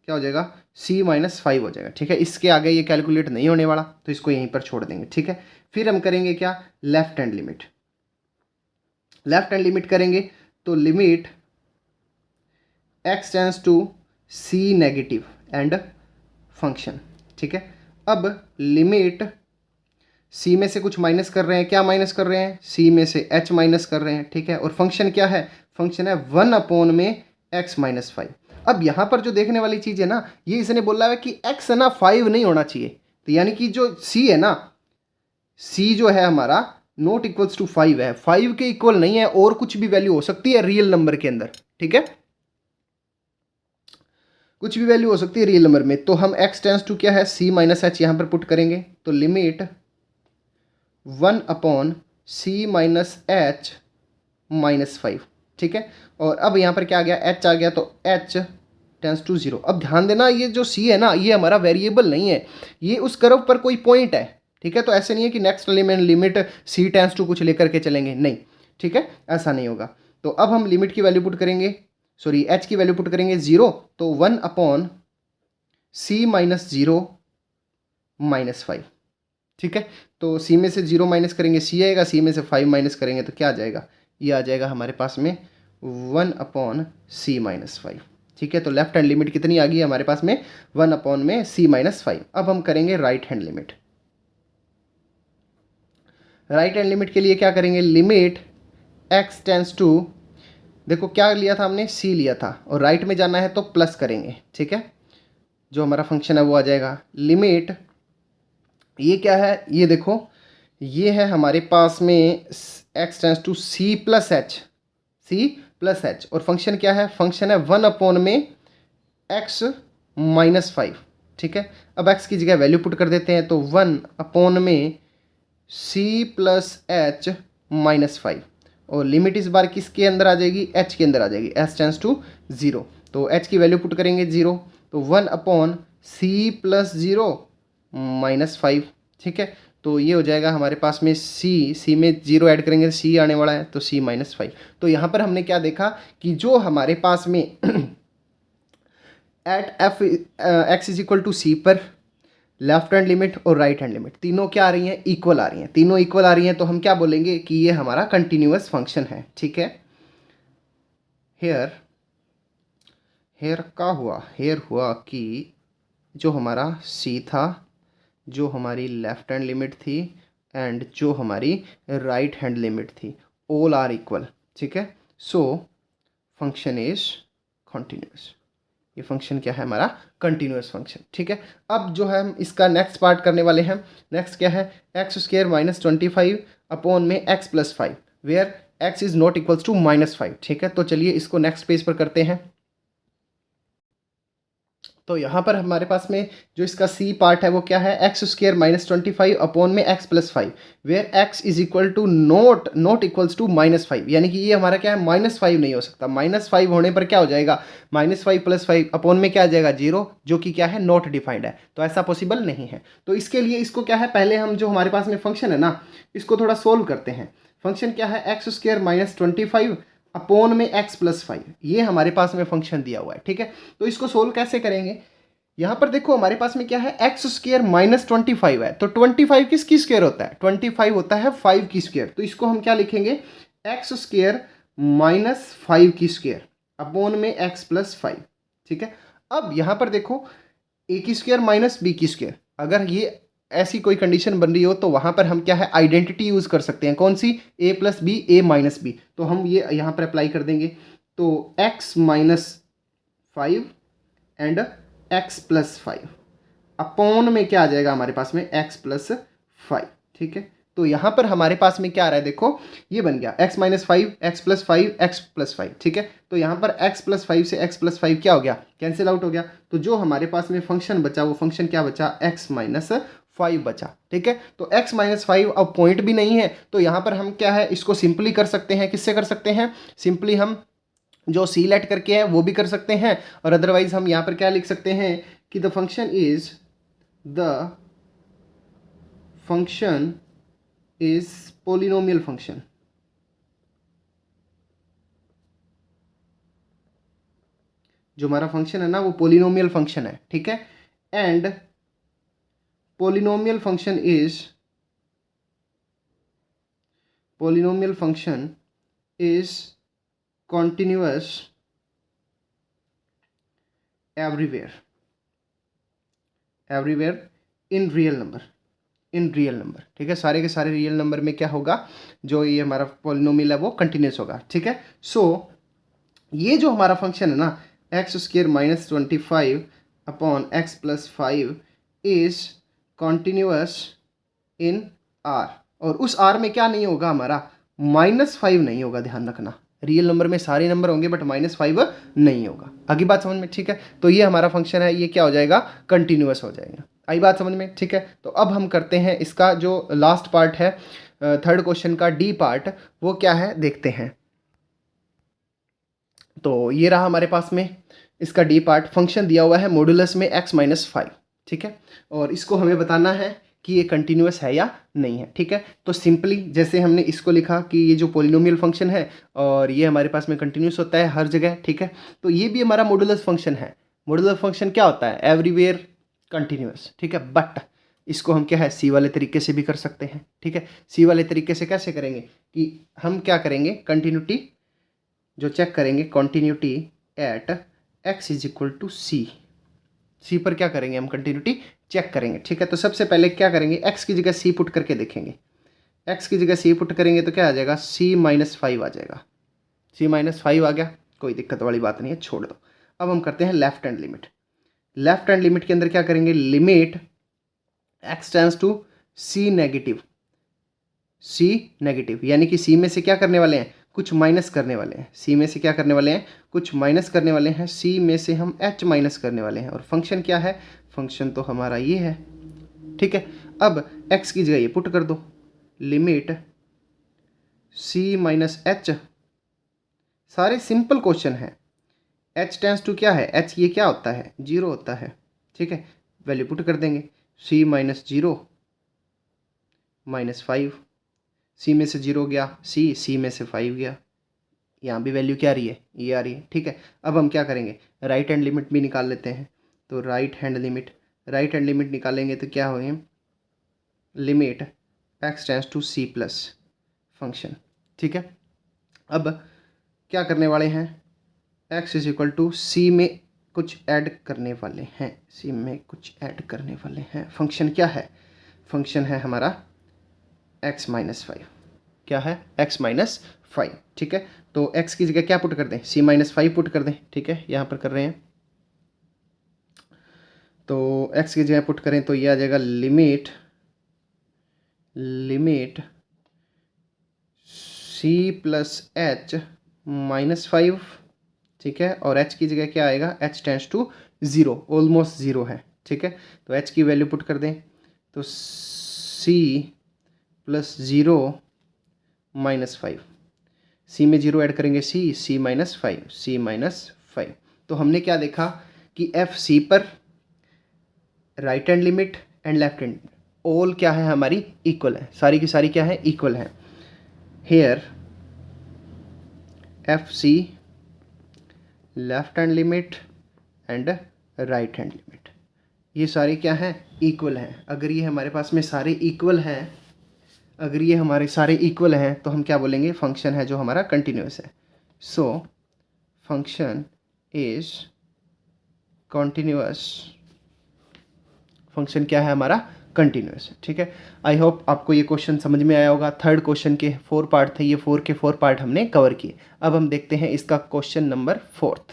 क्या हो जाएगा, c-5 हो जाएगा। ठीक है, इसके आगे ये कैलकुलेट नहीं होने वाला तो इसको यहीं पर छोड़ देंगे। ठीक है, फिर हम करेंगे क्या, left hand limit. Left hand limit करेंगे तो limit x tends to c negative and function. ठीक है, अब लिमिट c में से कुछ माइनस कर रहे हैं, क्या माइनस कर रहे हैं, c में से h माइनस कर रहे हैं। ठीक है, और फंक्शन क्या है, फंक्शन है 1/x-5। अब यहाँ पर जो देखने वाली चीज़ है ना, ये इसने बोला है कि x है ना 5 नहीं होना चाहिए, तो यानी कि जो c है ना, c जो है हमारा नॉट इक्वल्स टू 5 है, 5 के इक्वल नहीं है, और कुछ भी वैल्यू हो सकती है रियल नंबर के अंदर। ठीक है, कुछ भी वैल्यू हो सकती है रियल नंबर में। तो हम x टेंस टू क्या है, c-h यहाँ पर पुट करेंगे तो लिमिट 1/c-h-5। ठीक है, और अब यहाँ पर क्या आ गया, h आ गया, तो h टेंस टू 0। अब ध्यान देना, ये जो c है ना, ये हमारा वेरिएबल नहीं है, ये उस कर्व पर कोई पॉइंट है। ठीक है, तो ऐसे नहीं है कि next limit c tends to कुछ लेकर के चलेंगे, नहीं। ठीक है, ऐसा नहीं होगा। तो अब हम लिमिट की वैल्यू पुट करेंगे, सॉरी h की वैल्यू पुट करेंगे 0, तो 1/c-0-5। ठीक है, तो c में से 0 माइनस करेंगे c आएगा, c में से 5 माइनस करेंगे तो क्या आ जाएगा, ये आ जाएगा हमारे पास में 1/c-5। ठीक है, तो लेफ्ट हैंड लिमिट कितनी आ गई हमारे पास में, 1/c-5। अब हम करेंगे right hand limit. Right hand limit के लिए क्या करेंगे, लिमिट x टेंस टू, देखो क्या लिया था हमने, c लिया था, और राइट में जाना है तो प्लस करेंगे। ठीक है, जो हमारा फंक्शन है वो आ जाएगा, लिमिट ये क्या है, ये देखो ये है हमारे पास में x टेंस टू c+h, और फंक्शन क्या है, फंक्शन है 1/x-5। ठीक है, अब x की जगह वैल्यू पुट कर देते हैं तो 1/c+h-5, और लिमिट इस बार किसके अंदर आ जाएगी, h के अंदर आ जाएगी, h टेंस टू 0। तो h की वैल्यू पुट करेंगे 0, तो 1/c+0-5। ठीक है, तो ये हो जाएगा हमारे पास में c में 0 ऐड करेंगे, c आने वाला है तो c-5। तो यहाँ पर हमने क्या देखा कि जो हमारे पास में at x is equal to c पर लेफ्ट हैंड लिमिट और राइट हैंड लिमिट तीनों क्या आ रही हैं, इक्वल आ रही हैं। तीनों इक्वल आ रही हैं तो हम क्या बोलेंगे कि ये हमारा कंटिन्यूअस फंक्शन है। ठीक है, हेयर का हुआ, हेयर हुआ कि जो हमारा c था, जो हमारी लेफ्ट हैंड लिमिट थी एंड जो हमारी राइट हैंड लिमिट थी, ऑल आर इक्वल। ठीक है, सो फंक्शन इज कंटिन्यूअस। ये फंक्शन क्या है, हमारा कंटिन्यूअस फंक्शन। ठीक है, अब जो है हम इसका नेक्स्ट पार्ट करने वाले हैं। नेक्स्ट क्या है, x² -25/x+5 where x is not equals to -5। ठीक है, तो चलिए इसको नेक्स्ट पेज पर करते हैं। तो यहाँ पर हमारे पास में जो इसका सी पार्ट है वो क्या है, x² -25/x+5 where x is equal to not equals to -5, यानी कि ये हमारा क्या है, -5 नहीं हो सकता। -5 होने पर क्या हो जाएगा, -5 + 5 अपॉन में क्या आ जाएगा, 0, जो कि क्या है, नॉट डिफाइंड है, तो ऐसा पॉसिबल नहीं है। तो इसके लिए इसको क्या है, पहले हम जो हमारे पास में फंक्शन है ना, इसको थोड़ा सोल्व करते हैं। फंक्शन क्या है, x² -25 अपॉन में x+5, ये हमारे पास में फंक्शन दिया हुआ है। ठीक है, तो इसको सोल्व कैसे करेंगे, यहाँ पर देखो हमारे पास में क्या है, x² -25 है, तो 25 किसकी स्क्वायर होता है, 25 होता है 5 की स्क्वायर। तो इसको हम क्या लिखेंगे, x² -5 की स्क्वायर अपॉन में x+5। ठीक है, अब यहाँ पर देखो a की स्क्वायर माइनस b की स्क्वायर, अगर ये ऐसी कोई कंडीशन बन रही हो तो वहाँ पर हम क्या है आइडेंटिटी यूज़ कर सकते हैं। कौन सी? a plus B A minus B. तो हम ये यहाँ पर अप्लाई कर देंगे। तो x minus 5 and x plus 5 upon में क्या आ जाएगा हमारे पास में x प्लस 5। ठीक है, तो यहाँ पर हमारे पास में क्या आ रहा है, देखो ये बन गया x minus 5 x plus 5 x plus 5। ठीक है, तो यहाँ पर x प्लस 5 से x प्लस 5 क्या हो गया, कैंसिल आउट हो गया। तो जो हमारे पास में फंक्शन बचा वो फंक्शन क्या बचा, x माइनस 5 बचा। ठीक है, तो x माइनस 5 अब पॉइंट भी नहीं है तो यहाँ पर हम क्या है इसको सिंपली कर सकते हैं। किससे कर सकते हैं? सिंपली हम जो सी लेट करके है वो भी कर सकते हैं, और अदरवाइज हम यहाँ पर क्या लिख सकते हैं कि the function is polynomial function. जो हमारा फंक्शन है ना वो पोलिनोमियल फंक्शन है। ठीक है, and polynomial function is continuous everywhere in real number. ठीक है, सारे के सारे रियल नंबर में क्या होगा, जो ये हमारा पॉलिनोमियल है वो कंटिन्यूस होगा। ठीक है, सो ये जो हमारा फंक्शन है ना x square minus 25 upon x plus 5 is continuous in are, और उस आर में क्या नहीं होगा हमारा, -5 नहीं होगा। ध्यान रखना, रियल नंबर में सारे नंबर होंगे बट -5 नहीं होगा। आगे बात समझ में? ठीक है, तो ये हमारा फंक्शन है, ये क्या हो जाएगा, कंटिन्यूअस हो जाएगा। आई बात समझ में? ठीक है, तो अब हम करते हैं इसका जो लास्ट पार्ट है, थर्ड क्वेश्चन का डी पार्ट, वो क्या है देखते हैं। तो ये रहा हमारे पास में इसका डी पार्ट। फंक्शन दिया हुआ है मॉडुलस में x माइनस 5। ठीक है, और इसको हमें बताना है कि ये कंटिन्यूअस है या नहीं है। ठीक है, तो सिंपली जैसे हमने इसको लिखा कि ये जो पोलिनोमियल फंक्शन है और ये हमारे पास में कंटिन्यूअस होता है हर जगह। ठीक है, तो ये भी हमारा मॉडुलस फंक्शन है। मॉडुलस फंक्शन क्या होता है, एवरीवेयर कंटिन्यूअस। ठीक है, बट इसको हम क्या है सी वाले तरीके से भी कर सकते हैं। ठीक है, सी वाले तरीके से कैसे करेंगे कि हम क्या करेंगे, कंटिन्यूटी जो चेक करेंगे, continuity at x is equal to C पर क्या करेंगे हम, कंटिन्यूटी चेक करेंगे। ठीक है, तो सबसे पहले क्या करेंगे, x की जगह c पुट करके देखेंगे। x की जगह c पुट करेंगे तो क्या आ जाएगा, c माइनस 5 आ जाएगा। c माइनस 5 आ गया, कोई दिक्कत वाली बात नहीं है, छोड़ दो। अब हम करते हैं left hand limit. Left hand limit के अंदर क्या करेंगे, limit x tends to c negative, यानी कि c में से क्या करने वाले हैं, कुछ माइनस करने वाले हैं। c में से क्या करने वाले हैं, कुछ माइनस करने वाले हैं। c में से हम h माइनस करने वाले हैं, और फंक्शन क्या है, फंक्शन तो हमारा ये है। ठीक है, अब x की जगह ये पुट कर दो, लिमिट c माइनस h। सारे सिंपल क्वेश्चन है। h टेंस टू क्या है, h ये क्या होता है, 0 होता है। ठीक है, वैल्यू पुट कर देंगे, c माइनस 0 माइनस 5, c में से 0 गया c में से 5 गया, यहाँ भी वैल्यू क्या आ रही है, ये आ रही है। ठीक है, अब हम क्या करेंगे, राइट हैंड लिमिट भी निकाल लेते हैं। तो राइट हैंड लिमिट निकालेंगे तो क्या होगी, limit x tends to c plus function. ठीक है, अब क्या करने वाले हैं, x is equal to c में कुछ ऐड करने वाले हैं। फंक्शन क्या है, फंक्शन है हमारा x माइनस 5। क्या है, x माइनस 5। ठीक है, तो x की जगह क्या पुट कर दें, c माइनस 5 पुट कर दें। ठीक है, यहाँ पर कर रहे हैं, तो x की जगह पुट करें तो ये आ जाएगा limit c plus h minus 5। ठीक है, और h की जगह क्या आएगा, h टेंड्स टू 0, ऑलमोस्ट 0 है। ठीक है, तो h की वैल्यू पुट कर दें तो c प्लस 0 माइनस 5, c में 0 ऐड करेंगे c माइनस 5। तो हमने क्या देखा कि एफ सी पर right hand limit and left hand all क्या है हमारी, इक्वल है। सारी की सारी क्या है, इक्वल है। Here F C left hand limit and right hand limit, ये सारे क्या हैं, इक्वल हैं। अगर ये हमारे पास में सारे इक्वल हैं, तो हम क्या बोलेंगे, फंक्शन है जो हमारा कंटिन्यूअस है। So function is continuous, function क्या है हमारा, कंटिन्यूस है। ठीक है, आई होप आपको ये क्वेश्चन समझ में आया होगा। थर्ड क्वेश्चन के 4 पार्ट थे, ये 4 के 4 पार्ट हमने कवर किए। अब हम देखते हैं इसका question number 4th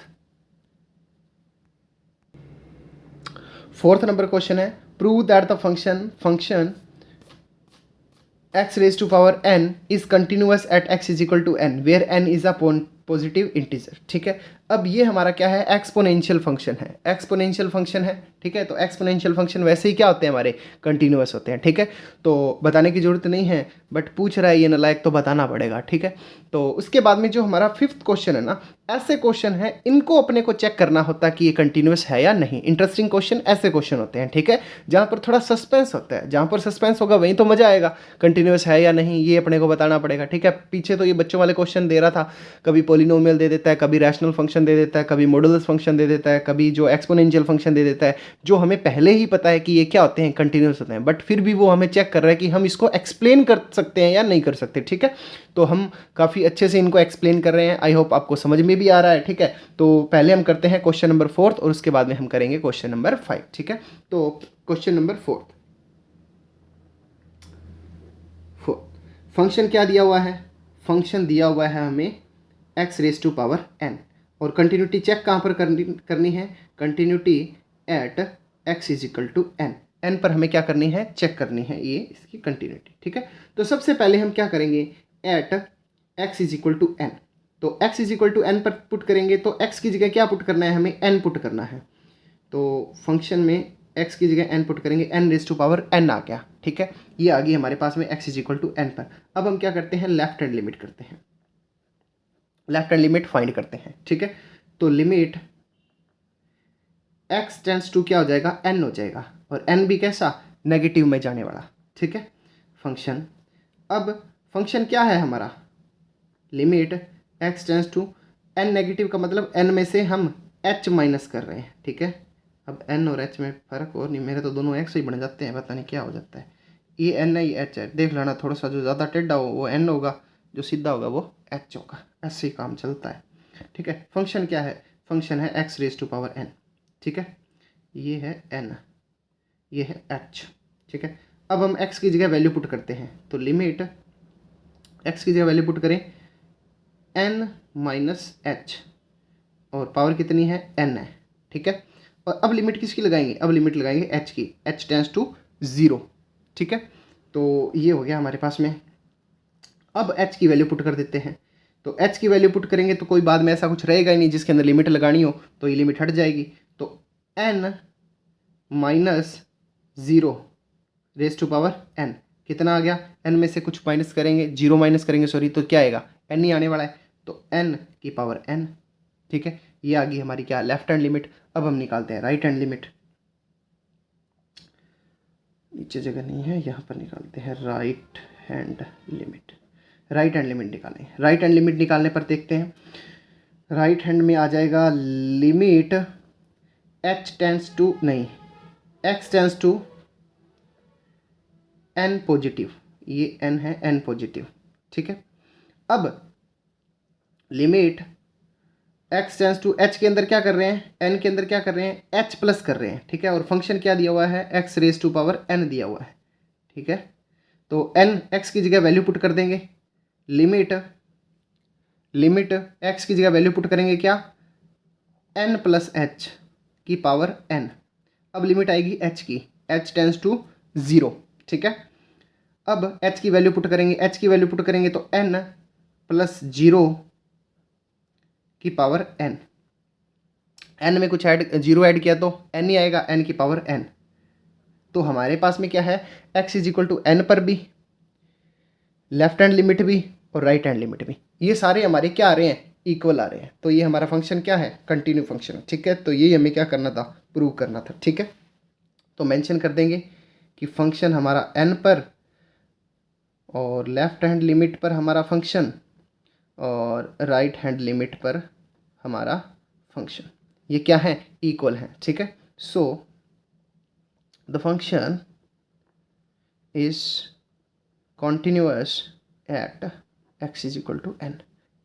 number question है, prove that the function x raised to power n is continuous at x is equal to n where n is a positive integer. ठीक है, अब ये हमारा क्या है, एक्सपोनेंशियल फंक्शन है, एक्सपोनेंशियल फंक्शन है। ठीक है, तो एक्सपोनेंशियल फंक्शन वैसे ही क्या होते हैं हमारे, कंटिन्यूअस होते हैं। ठीक है, तो बताने की जरूरत नहीं है, बट पूछ रहा है ये नालायक तो बताना पड़ेगा। ठीक है, तो उसके बाद में जो हमारा 5th क्वेश्चन है ना, ऐसे क्वेश्चन है, इनको अपने को चेक करना होता है कि ये कंटिन्यूअस है या नहीं। इंटरेस्टिंग क्वेश्चन ऐसे क्वेश्चन होते हैं। ठीक है, जहाँ पर थोड़ा सस्पेंस होता है, जहाँ पर सस्पेंस होगा वहीं तो मजा आएगा। कंटिन्यूअस है या नहीं ये अपने को बताना पड़ेगा। ठीक है, पीछे तो ये बच्चों वाले क्वेश्चन दे रहा था, कभी पॉलिनोमियल दे देता है, कभी रैशनल फंक्शन दे देता है, कभी मॉडुलस फंक्शन दे देता है, कभी जो एक्सपोनेंशियल फंक्शन दे देता है, जो हमें पहले ही पता है कि ये क्या होते हैं, कंटिन्यूअस होते हैं, बट फिर भी वो हमें चेक कर रहा है कि हम इसको एक्सप्लेन कर सकते हैं या नहीं कर सकते। ठीक है, तो हम काफ़ी अच्छे से इनको एक्सप्लेन कर रहे हैं। आई होप आपको समझ में भी आ रहा है। ठीक है, तो पहले हम करते हैं क्वेश्चन नंबर 4th और उसके बाद में हम करेंगे क्वेश्चन नंबर 5। ठीक है, तो क्वेश्चन नंबर 4th, फंक्शन क्या दिया हुआ है, फंक्शन दिया हुआ है हमें x raise to power n, और कंटिन्यूटी चेक कहाँ पर करनी है, continuity at x is equal to n, n पर हमें क्या करनी है, चेक करनी है ये इसकी कंटिन्यूटी। ठीक है, तो सबसे पहले हम क्या करेंगे, at x is equal to n, तो x is equal to n पर पुट करेंगे, तो x की जगह क्या पुट करना है, हमें n पुट करना है। तो फंक्शन में x की जगह n पुट करेंगे, n raise to power n आ गया। ठीक है, ये आ गई हमारे पास में x is equal to n पर। अब हम क्या करते हैं, लेफ्ट हैंड लिमिट करते हैं, लेफ्ट हैंड लिमिट फाइंड करते हैं। ठीक है, तो लिमिट x टेंस टू क्या हो जाएगा, n हो जाएगा, और n भी कैसा, नेगेटिव में जाने वाला। ठीक है, फंक्शन, अब फंक्शन क्या है हमारा, limit x tends to n, negative का मतलब n में से हम h माइनस कर रहे हैं। ठीक है, अब n और h में फ़र्क और नहीं, मेरे तो दोनों x ही बन जाते हैं, पता नहीं क्या हो जाता है। ये n है, ये h है, देख लेना, थोड़ा सा जो ज़्यादा टेढ़ा हो वो n होगा, जो सीधा होगा वो h होगा, ऐसे ही काम चलता है। ठीक है, फंक्शन क्या है, फंक्शन है x raise to power n। ठीक है, ये है n, ये है h। ठीक है, अब हम x की जगह वैल्यू पुट करते हैं, तो लिमिट x की जगह वैल्यू पुट करें n माइनस h, और पावर कितनी है, n है। ठीक है, और अब लिमिट किसकी लगाएंगे, अब लिमिट लगाएंगे h की, h टेंस टू 0। ठीक है, तो ये हो गया हमारे पास में। अब h की वैल्यू पुट कर देते हैं, तो h की वैल्यू पुट करेंगे तो कोई बाद में ऐसा कुछ रहेगा ही नहीं जिसके अंदर लिमिट लगानी हो, तो ये लिमिट हट जाएगी। तो n minus 0 raise to power n कितना आ गया, n में से कुछ माइनस करेंगे, 0 माइनस करेंगे सॉरी, तो क्या आएगा, n ही आने वाला है, तो n की पावर n। ठीक है, ये आ गई हमारी क्या, लेफ्ट हैंड लिमिट। अब हम निकालते हैं राइट हैंड लिमिट, नीचे जगह नहीं है, यहाँ पर निकालते हैं right hand limit. Right hand limit निकालें, राइट हैंड लिमिट निकालने पर देखते हैं, राइट हैंड में आ जाएगा लिमिट h टेंस टू नहीं, x tends to n positive, ये n है, n पॉजिटिव। ठीक है, अब limit x tends to h के अंदर क्या कर रहे हैं, n के अंदर क्या कर रहे हैं, h प्लस कर रहे हैं। ठीक है, और फंक्शन क्या दिया हुआ है, x raise to power n दिया हुआ है। ठीक है, तो n x की जगह वैल्यू पुट कर देंगे, लिमिट x की जगह वैल्यू पुट करेंगे क्या, n प्लस h की पावर n। अब लिमिट आएगी h की, h टेंस टू 0। ठीक है, अब h की वैल्यू पुट करेंगे, h की वैल्यू पुट करेंगे तो n प्लस 0 की पावर n, n में कुछ ऐड 0 ऐड किया तो n ही आएगा, n की पावर n। तो हमारे पास में क्या है, x is equal to n पर भी, लेफ्ट हैंड लिमिट भी और राइट हैंड लिमिट भी, ये सारे हमारे क्या आ रहे हैं, इक्वल आ रहे हैं। तो ये हमारा फंक्शन क्या है, कंटिन्यू फंक्शन। ठीक है, तो ये हमें क्या करना था, प्रूव करना था। ठीक है, तो मेंशन कर देंगे कि फंक्शन हमारा n पर और लेफ्ट हैंड लिमिट पर हमारा फंक्शन और राइट हैंड लिमिट पर हमारा फंक्शन, ये क्या है, इक्वल है। ठीक है, so the function is continuous at x is equal to n,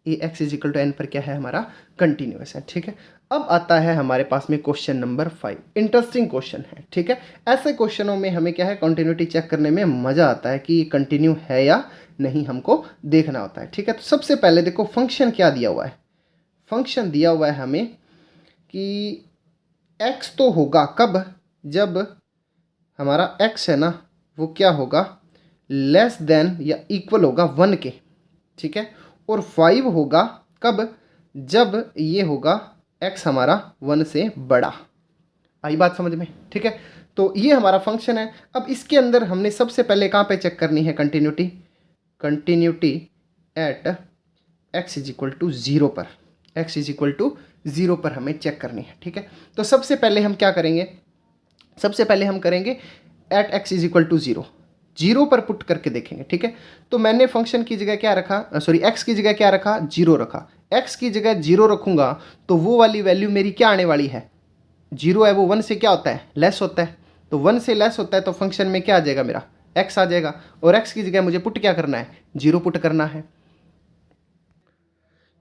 ये x is equal to n पर क्या है, हमारा कंटिन्यूअस है। ठीक है, अब आता है हमारे पास में क्वेश्चन नंबर 5। इंटरेस्टिंग क्वेश्चन है, ठीक है। ऐसे क्वेश्चनों में हमें क्या है, कंटिन्यूटी चेक करने में मज़ा आता है कि ये कंटिन्यू है या नहीं, हमको देखना होता है, ठीक है। तो सबसे पहले देखो फंक्शन क्या दिया हुआ है। फंक्शन दिया हुआ है हमें कि x तो होगा कब, जब हमारा x है ना वो क्या होगा, लेस देन या इक्वल होगा 1 के, ठीक है। और 5 होगा कब, जब ये होगा x हमारा 1 से बड़ा। आई बात समझ में, ठीक है। तो ये हमारा फंक्शन है। अब इसके अंदर हमने सबसे पहले कहाँ पे चेक करनी है continuity, continuity at x is equal to 0 पर, x इज इक्वल टू 0 पर हमें चेक करनी है, ठीक है। तो सबसे पहले हम क्या करेंगे, सबसे पहले हम करेंगे at x is equal to 0, 0 पर पुट करके देखेंगे, ठीक है। तो मैंने फंक्शन की जगह क्या रखा, सॉरी x की जगह क्या रखा, 0 रखा। x की जगह 0 रखूंगा तो वो वाली वैल्यू मेरी क्या आने वाली है, 0 है वो 1 से क्या होता है, लेस होता है। तो 1 से लेस होता है तो फंक्शन में क्या आ जाएगा, मेरा x आ जाएगा। और x की जगह मुझे पुट क्या करना है, 0 पुट करना है।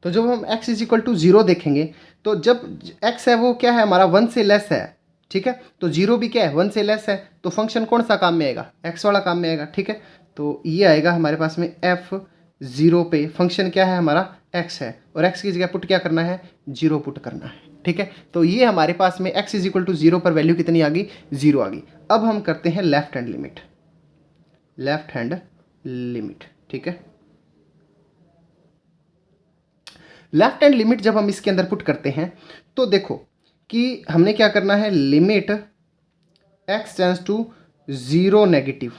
तो जब हम x इज इक्वल टू 0 देखेंगे तो जब x है वो क्या है हमारा 1 से लेस है, ठीक है। तो 0 भी क्या है 1 से लेस है, तो फंक्शन कौन सा काम में आएगा, x वाला काम में आएगा, ठीक है। तो ये आएगा हमारे पास में f0 पे फंक्शन क्या है हमारा x है, और x की जगह पुट क्या करना है, 0 पुट करना है, ठीक है। तो ये हमारे पास में x इज इक्वल टू 0 पर वैल्यू कितनी आ गई, 0 आ गई। अब हम करते हैं left hand limit, left hand limit, ठीक है। लेफ्ट हैंड लिमिट जब हम इसके अंदर पुट करते हैं तो देखो कि हमने क्या करना है, limit x tends to 0 negative,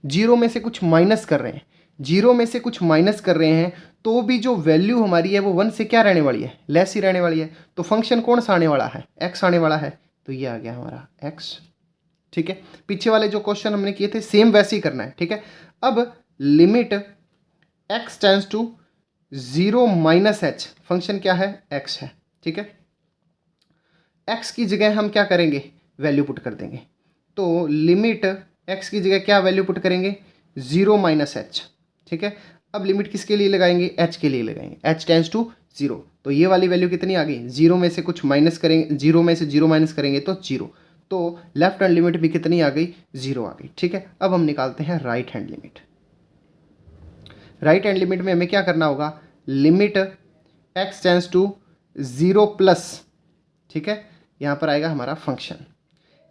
0 में से कुछ माइनस कर रहे हैं, 0 में से कुछ माइनस कर रहे हैं तो भी जो वैल्यू हमारी है वो 1 से क्या रहने वाली है, लेस ही रहने वाली है। तो फंक्शन कौन सा आने वाला है, x आने वाला है। तो ये आ गया हमारा x, ठीक है। पीछे वाले जो क्वेश्चन हमने किए थे सेम वैसे ही करना है, ठीक है। अब limit x tends to 0 minus H, function क्या है, x है, ठीक है। x की जगह हम क्या करेंगे, वैल्यू पुट कर देंगे। तो लिमिट x की जगह क्या वैल्यू पुट करेंगे, 0 माइनस एच, ठीक है। अब लिमिट किसके लिए लगाएंगे, h के लिए लगाएंगे, h टेंड्स टू 0। तो ये वाली वैल्यू कितनी आ गई, 0 में से कुछ माइनस करेंगे, 0 में से 0 माइनस करेंगे तो 0। तो लेफ्ट हैंड लिमिट भी कितनी आ गई, 0 आ गई, ठीक है। अब हम निकालते हैं right hand limit. Right hand limit में हमें क्या करना होगा, limit x tends to 0 plus, ठीक है। यहाँ पर आएगा हमारा फंक्शन,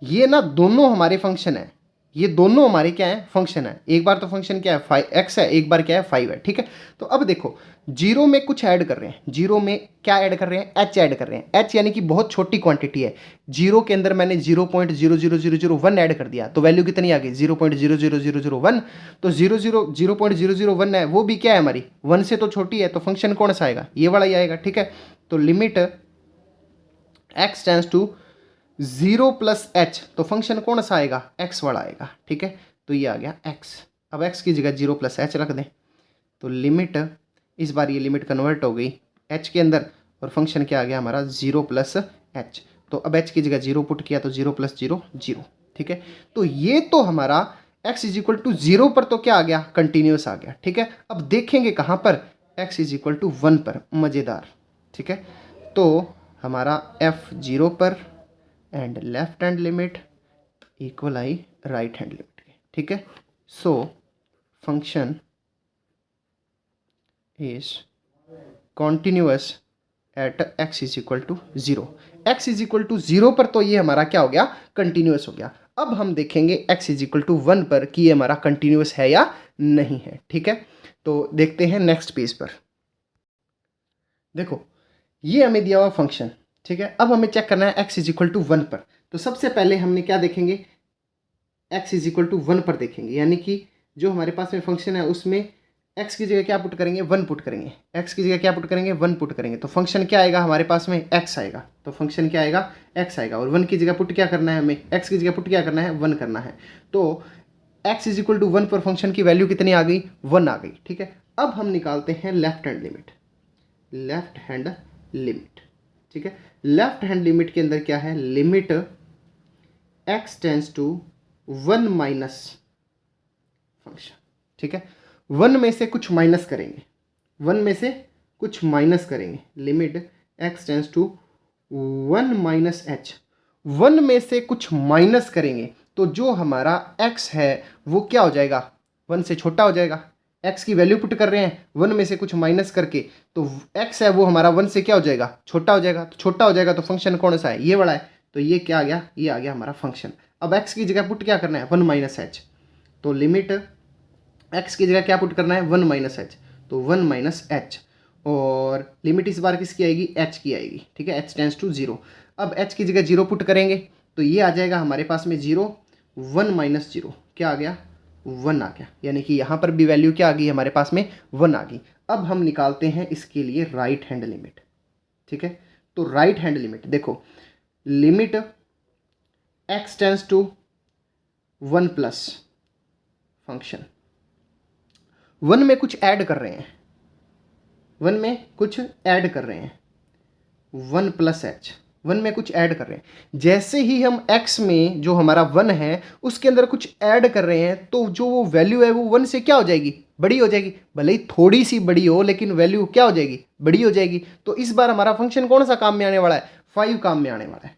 ये ना दोनों हमारे फंक्शन है, ये दोनों हमारे क्या है, फंक्शन है। एक बार तो फंक्शन क्या है, x है, एक बार क्या है 5 है, ठीक है। तो अब देखो 0 में कुछ ऐड कर रहे हैं, 0 में क्या ऐड कर रहे हैं, h ऐड कर रहे हैं। h यानी कि बहुत छोटी क्वांटिटी है, 0 के अंदर मैंने 0.00001 ऐड कर दिया तो वैल्यू कितनी आ गई, 0.00001। तो 0.001 है वो भी क्या है हमारी 1 से तो छोटी है, तो फंक्शन कौन सा आएगा, ये वाला ही आएगा, ठीक है। तो limit x tends to 0 plus H, तो फंक्शन कौन सा आएगा, x वाला आएगा, ठीक है। तो ये आ गया x। अब x की जगह 0 प्लस एच रख दें तो लिमिट, इस बार ये लिमिट कन्वर्ट हो गई h के अंदर, और फंक्शन क्या आ गया हमारा 0 प्लस एच। तो अब h की जगह 0 पुट किया तो 0 प्लस 0 0, ठीक है। तो ये तो हमारा x इज इक्वल टू 0 पर तो क्या आ गया, कंटिन्यूस आ गया, ठीक है। अब देखेंगे कहाँ पर, x इज इक्वल टू 1 पर, मज़ेदार, ठीक है। तो हमारा f 0 पर and left hand limit equal आई राइट हैंड लिमिट के, ठीक है। So function is continuous at x is equal to 0। x is equal to 0 पर तो ये हमारा क्या हो गया, कंटिन्यूअस हो गया। अब हम देखेंगे x इज इक्वल टू 1 पर कि ये हमारा कंटिन्यूअस है या नहीं है, ठीक है। तो देखते हैं नेक्स्ट पेज पर। देखो ये हमें दिया हुआ फंक्शन, ठीक है। अब हमें चेक करना है x इज इक्वल टू 1 पर। तो सबसे पहले हमने क्या देखेंगे, x इज इक्वल टू 1 पर देखेंगे, यानी कि जो हमारे पास में फंक्शन है उसमें x की जगह क्या पुट करेंगे, 1 पुट करेंगे। x की जगह क्या पुट करेंगे, 1 पुट करेंगे। तो फंक्शन क्या आएगा हमारे पास में, x आएगा। तो फंक्शन क्या आएगा, x आएगा। और 1 की जगह पुट क्या करना है हमें, x की जगह पुट क्या करना है, 1 करना है। तो x इज इक्वल टू 1 पर फंक्शन की वैल्यू कितनी आ गई, 1 आ गई, ठीक है। अब हम निकालते हैं left hand limit, left hand limit, ठीक है। लेफ्ट हैंड लिमिट के अंदर क्या है, limit x tends to 1 minus function, ठीक है। 1 में से कुछ माइनस करेंगे, 1 में से कुछ माइनस करेंगे, limit x tends to 1 minus H, 1 में से कुछ माइनस करेंगे तो जो हमारा x है वो क्या हो जाएगा, 1 से छोटा हो जाएगा। x की वैल्यू पुट कर रहे हैं 1 में से कुछ माइनस करके, तो x है वो हमारा 1 से क्या हो जाएगा, छोटा हो जाएगा। तो छोटा हो जाएगा तो फंक्शन कौन सा है, ये वाला है। तो ये क्या आ गया, ये आ गया हमारा फंक्शन। अब x की जगह पुट क्या करना है, 1 माइनस एच। तो लिमिट x की जगह क्या पुट करना है, 1 माइनस एच, तो 1 माइनस एच। और लिमिट इस बार किसकी आएगी, h की आएगी, ठीक है, h टेंड्स टू 0। अब h की जगह 0 पुट करेंगे तो ये आ जाएगा हमारे पास में 0, 1 माइनस 0 क्या आ गया, 1 आ गया। यानी कि यहाँ पर भी वैल्यू क्या आ गई हमारे पास में, 1 आ गई। अब हम निकालते हैं इसके लिए राइट हैंड लिमिट, ठीक है। तो राइट हैंड लिमिट देखो, limit x tends to 1 plus function, 1 में कुछ ऐड कर रहे हैं, 1 में कुछ ऐड कर रहे हैं, 1 प्लस एच, 1 में कुछ ऐड कर रहे हैं। जैसे ही हम x में जो हमारा 1 है उसके अंदर कुछ ऐड कर रहे हैं तो जो वो वैल्यू है वो 1 से क्या हो जाएगी, बड़ी हो जाएगी। भले ही थोड़ी सी बड़ी हो लेकिन वैल्यू क्या हो जाएगी, बड़ी हो जाएगी। तो इस बार हमारा फंक्शन कौन सा काम में आने वाला है, 5 काम में आने वाला है,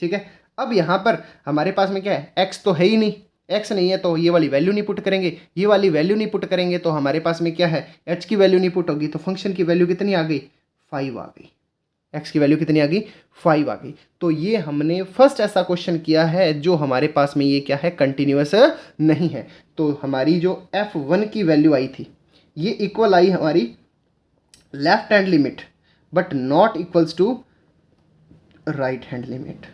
ठीक है। अब यहाँ पर हमारे पास में क्या है, x तो है ही नहीं, x नहीं है तो ये वाली वैल्यू नहीं पुट करेंगे, ये वाली वैल्यू नहीं पुट करेंगे तो हमारे पास में क्या है, h की वैल्यू नहीं पुट होगी। तो फंक्शन की वैल्यू कितनी आ गई, 5 आ गई। x की वैल्यू कितनी आ गई, 5 आ गई। तो ये हमने फर्स्ट ऐसा क्वेश्चन किया है जो हमारे पास में ये क्या है, कंटिन्यूअस नहीं है। तो हमारी जो f1 की वैल्यू आई थी ये इक्वल आई हमारी left hand limit but not equals to right hand limit.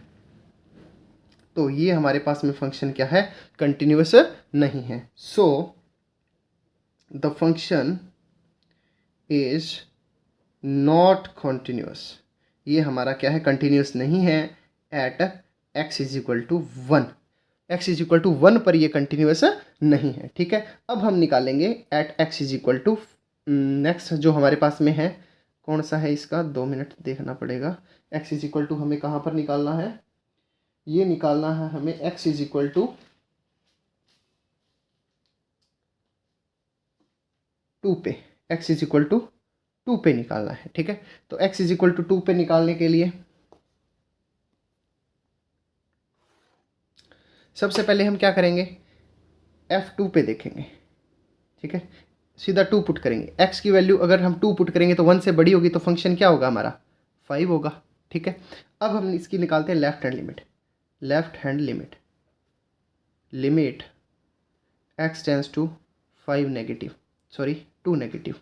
तो ये हमारे पास में फंक्शन क्या है, कंटिन्यूअस नहीं है। So the function is not continuous, ये हमारा क्या है, कंटिन्यूअस नहीं है at x is equal to 1, x is equal to 1 पर ये कंटिन्यूअस नहीं है, ठीक है। अब हम निकालेंगे at x is equal to, next जो हमारे पास में है कौन सा है, इसका 2 मिनट देखना पड़ेगा। x इज इक्वल टू हमें कहाँ पर निकालना है, ये निकालना है हमें x इज इक्वल टू 2 पे, x इज इक्वल टू 2 पे निकालना है, ठीक है। तो x इज इक्वल टू 2 पे निकालने के लिए सबसे पहले हम क्या करेंगे, f2 पे देखेंगे, ठीक है। सीधा 2 पुट करेंगे, x की वैल्यू अगर हम 2 पुट करेंगे तो 1 से बड़ी होगी तो फंक्शन क्या होगा हमारा, 5 होगा, ठीक है। अब हम इसकी निकालते हैं left hand limit, left hand limit, limit x tends to 5 negative, sorry 2 negative,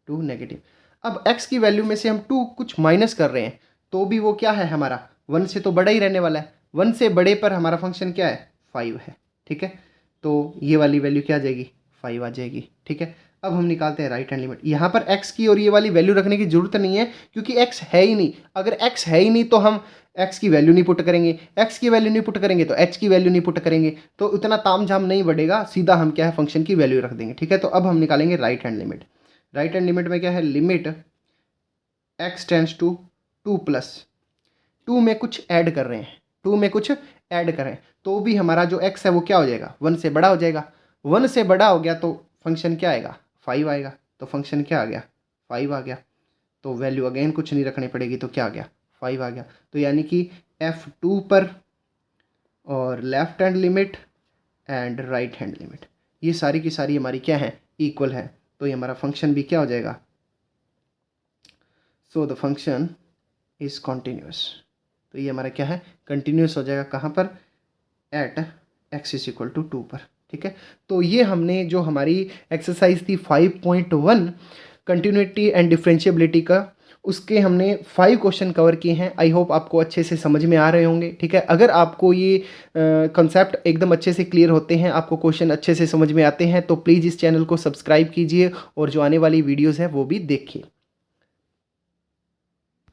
2 negative. अब x की वैल्यू में से हम 2 कुछ माइनस कर रहे हैं तो भी वो क्या है हमारा, 1 से तो बड़ा ही रहने वाला है, 1 से बड़े पर हमारा फंक्शन क्या है, 5 है, ठीक है। तो ये वाली वैल्यू क्या आ जाएगी, 5 आ जाएगी, ठीक है। अब हम निकालते हैं राइट हैंड लिमिट। यहाँ पर x की और ये वाली वैल्यू रखने की जरूरत नहीं है क्योंकि x है ही नहीं। अगर x है ही नहीं तो हम x की वैल्यू नहीं पुट करेंगे, x की वैल्यू नहीं पुट करेंगे तो h की वैल्यू नहीं पुट करेंगे, तो इतना तामझाम नहीं बढ़ेगा, सीधा हम क्या है फंक्शन की वैल्यू रख देंगे, ठीक है। तो अब हम निकालेंगे right hand limit. Right hand limit में क्या है, limit x tends to 2 plus, 2 में कुछ ऐड कर रहे हैं, 2 में कुछ ऐड कर रहे हैं तो भी हमारा जो x है वो क्या हो जाएगा, 1 से बड़ा हो जाएगा। 1 से बड़ा हो गया तो फंक्शन क्या आएगा, 5 आएगा। तो फंक्शन क्या आ गया, 5 आ गया। तो वैल्यू अगेन कुछ नहीं रखनी पड़ेगी तो क्या आ गया, 5 आ गया। तो यानी कि f2 पर और left hand limit and right hand limit ये सारी की सारी हमारी क्या है, इक्वल है। तो ये हमारा फंक्शन भी क्या हो जाएगा, सो द फंक्शन इज कॉन्टिन्यूस। तो ये हमारा क्या है, कंटिन्यूस हो जाएगा कहाँ पर, at x is equal to 2 पर, ठीक है। तो ये हमने जो हमारी एक्सरसाइज थी 5.1 कंटिन्यूटी एंड डिफरेंशिएबिलिटी का, उसके हमने 5 क्वेश्चन कवर किए हैं। आई होप आपको अच्छे से समझ में आ रहे होंगे, ठीक है। अगर आपको ये कंसेप्ट एकदम अच्छे से क्लियर होते हैं, आपको क्वेश्चन अच्छे से समझ में आते हैं तो प्लीज़ इस चैनल को सब्सक्राइब कीजिए और जो आने वाली वीडियोज़ है वो भी देखिए।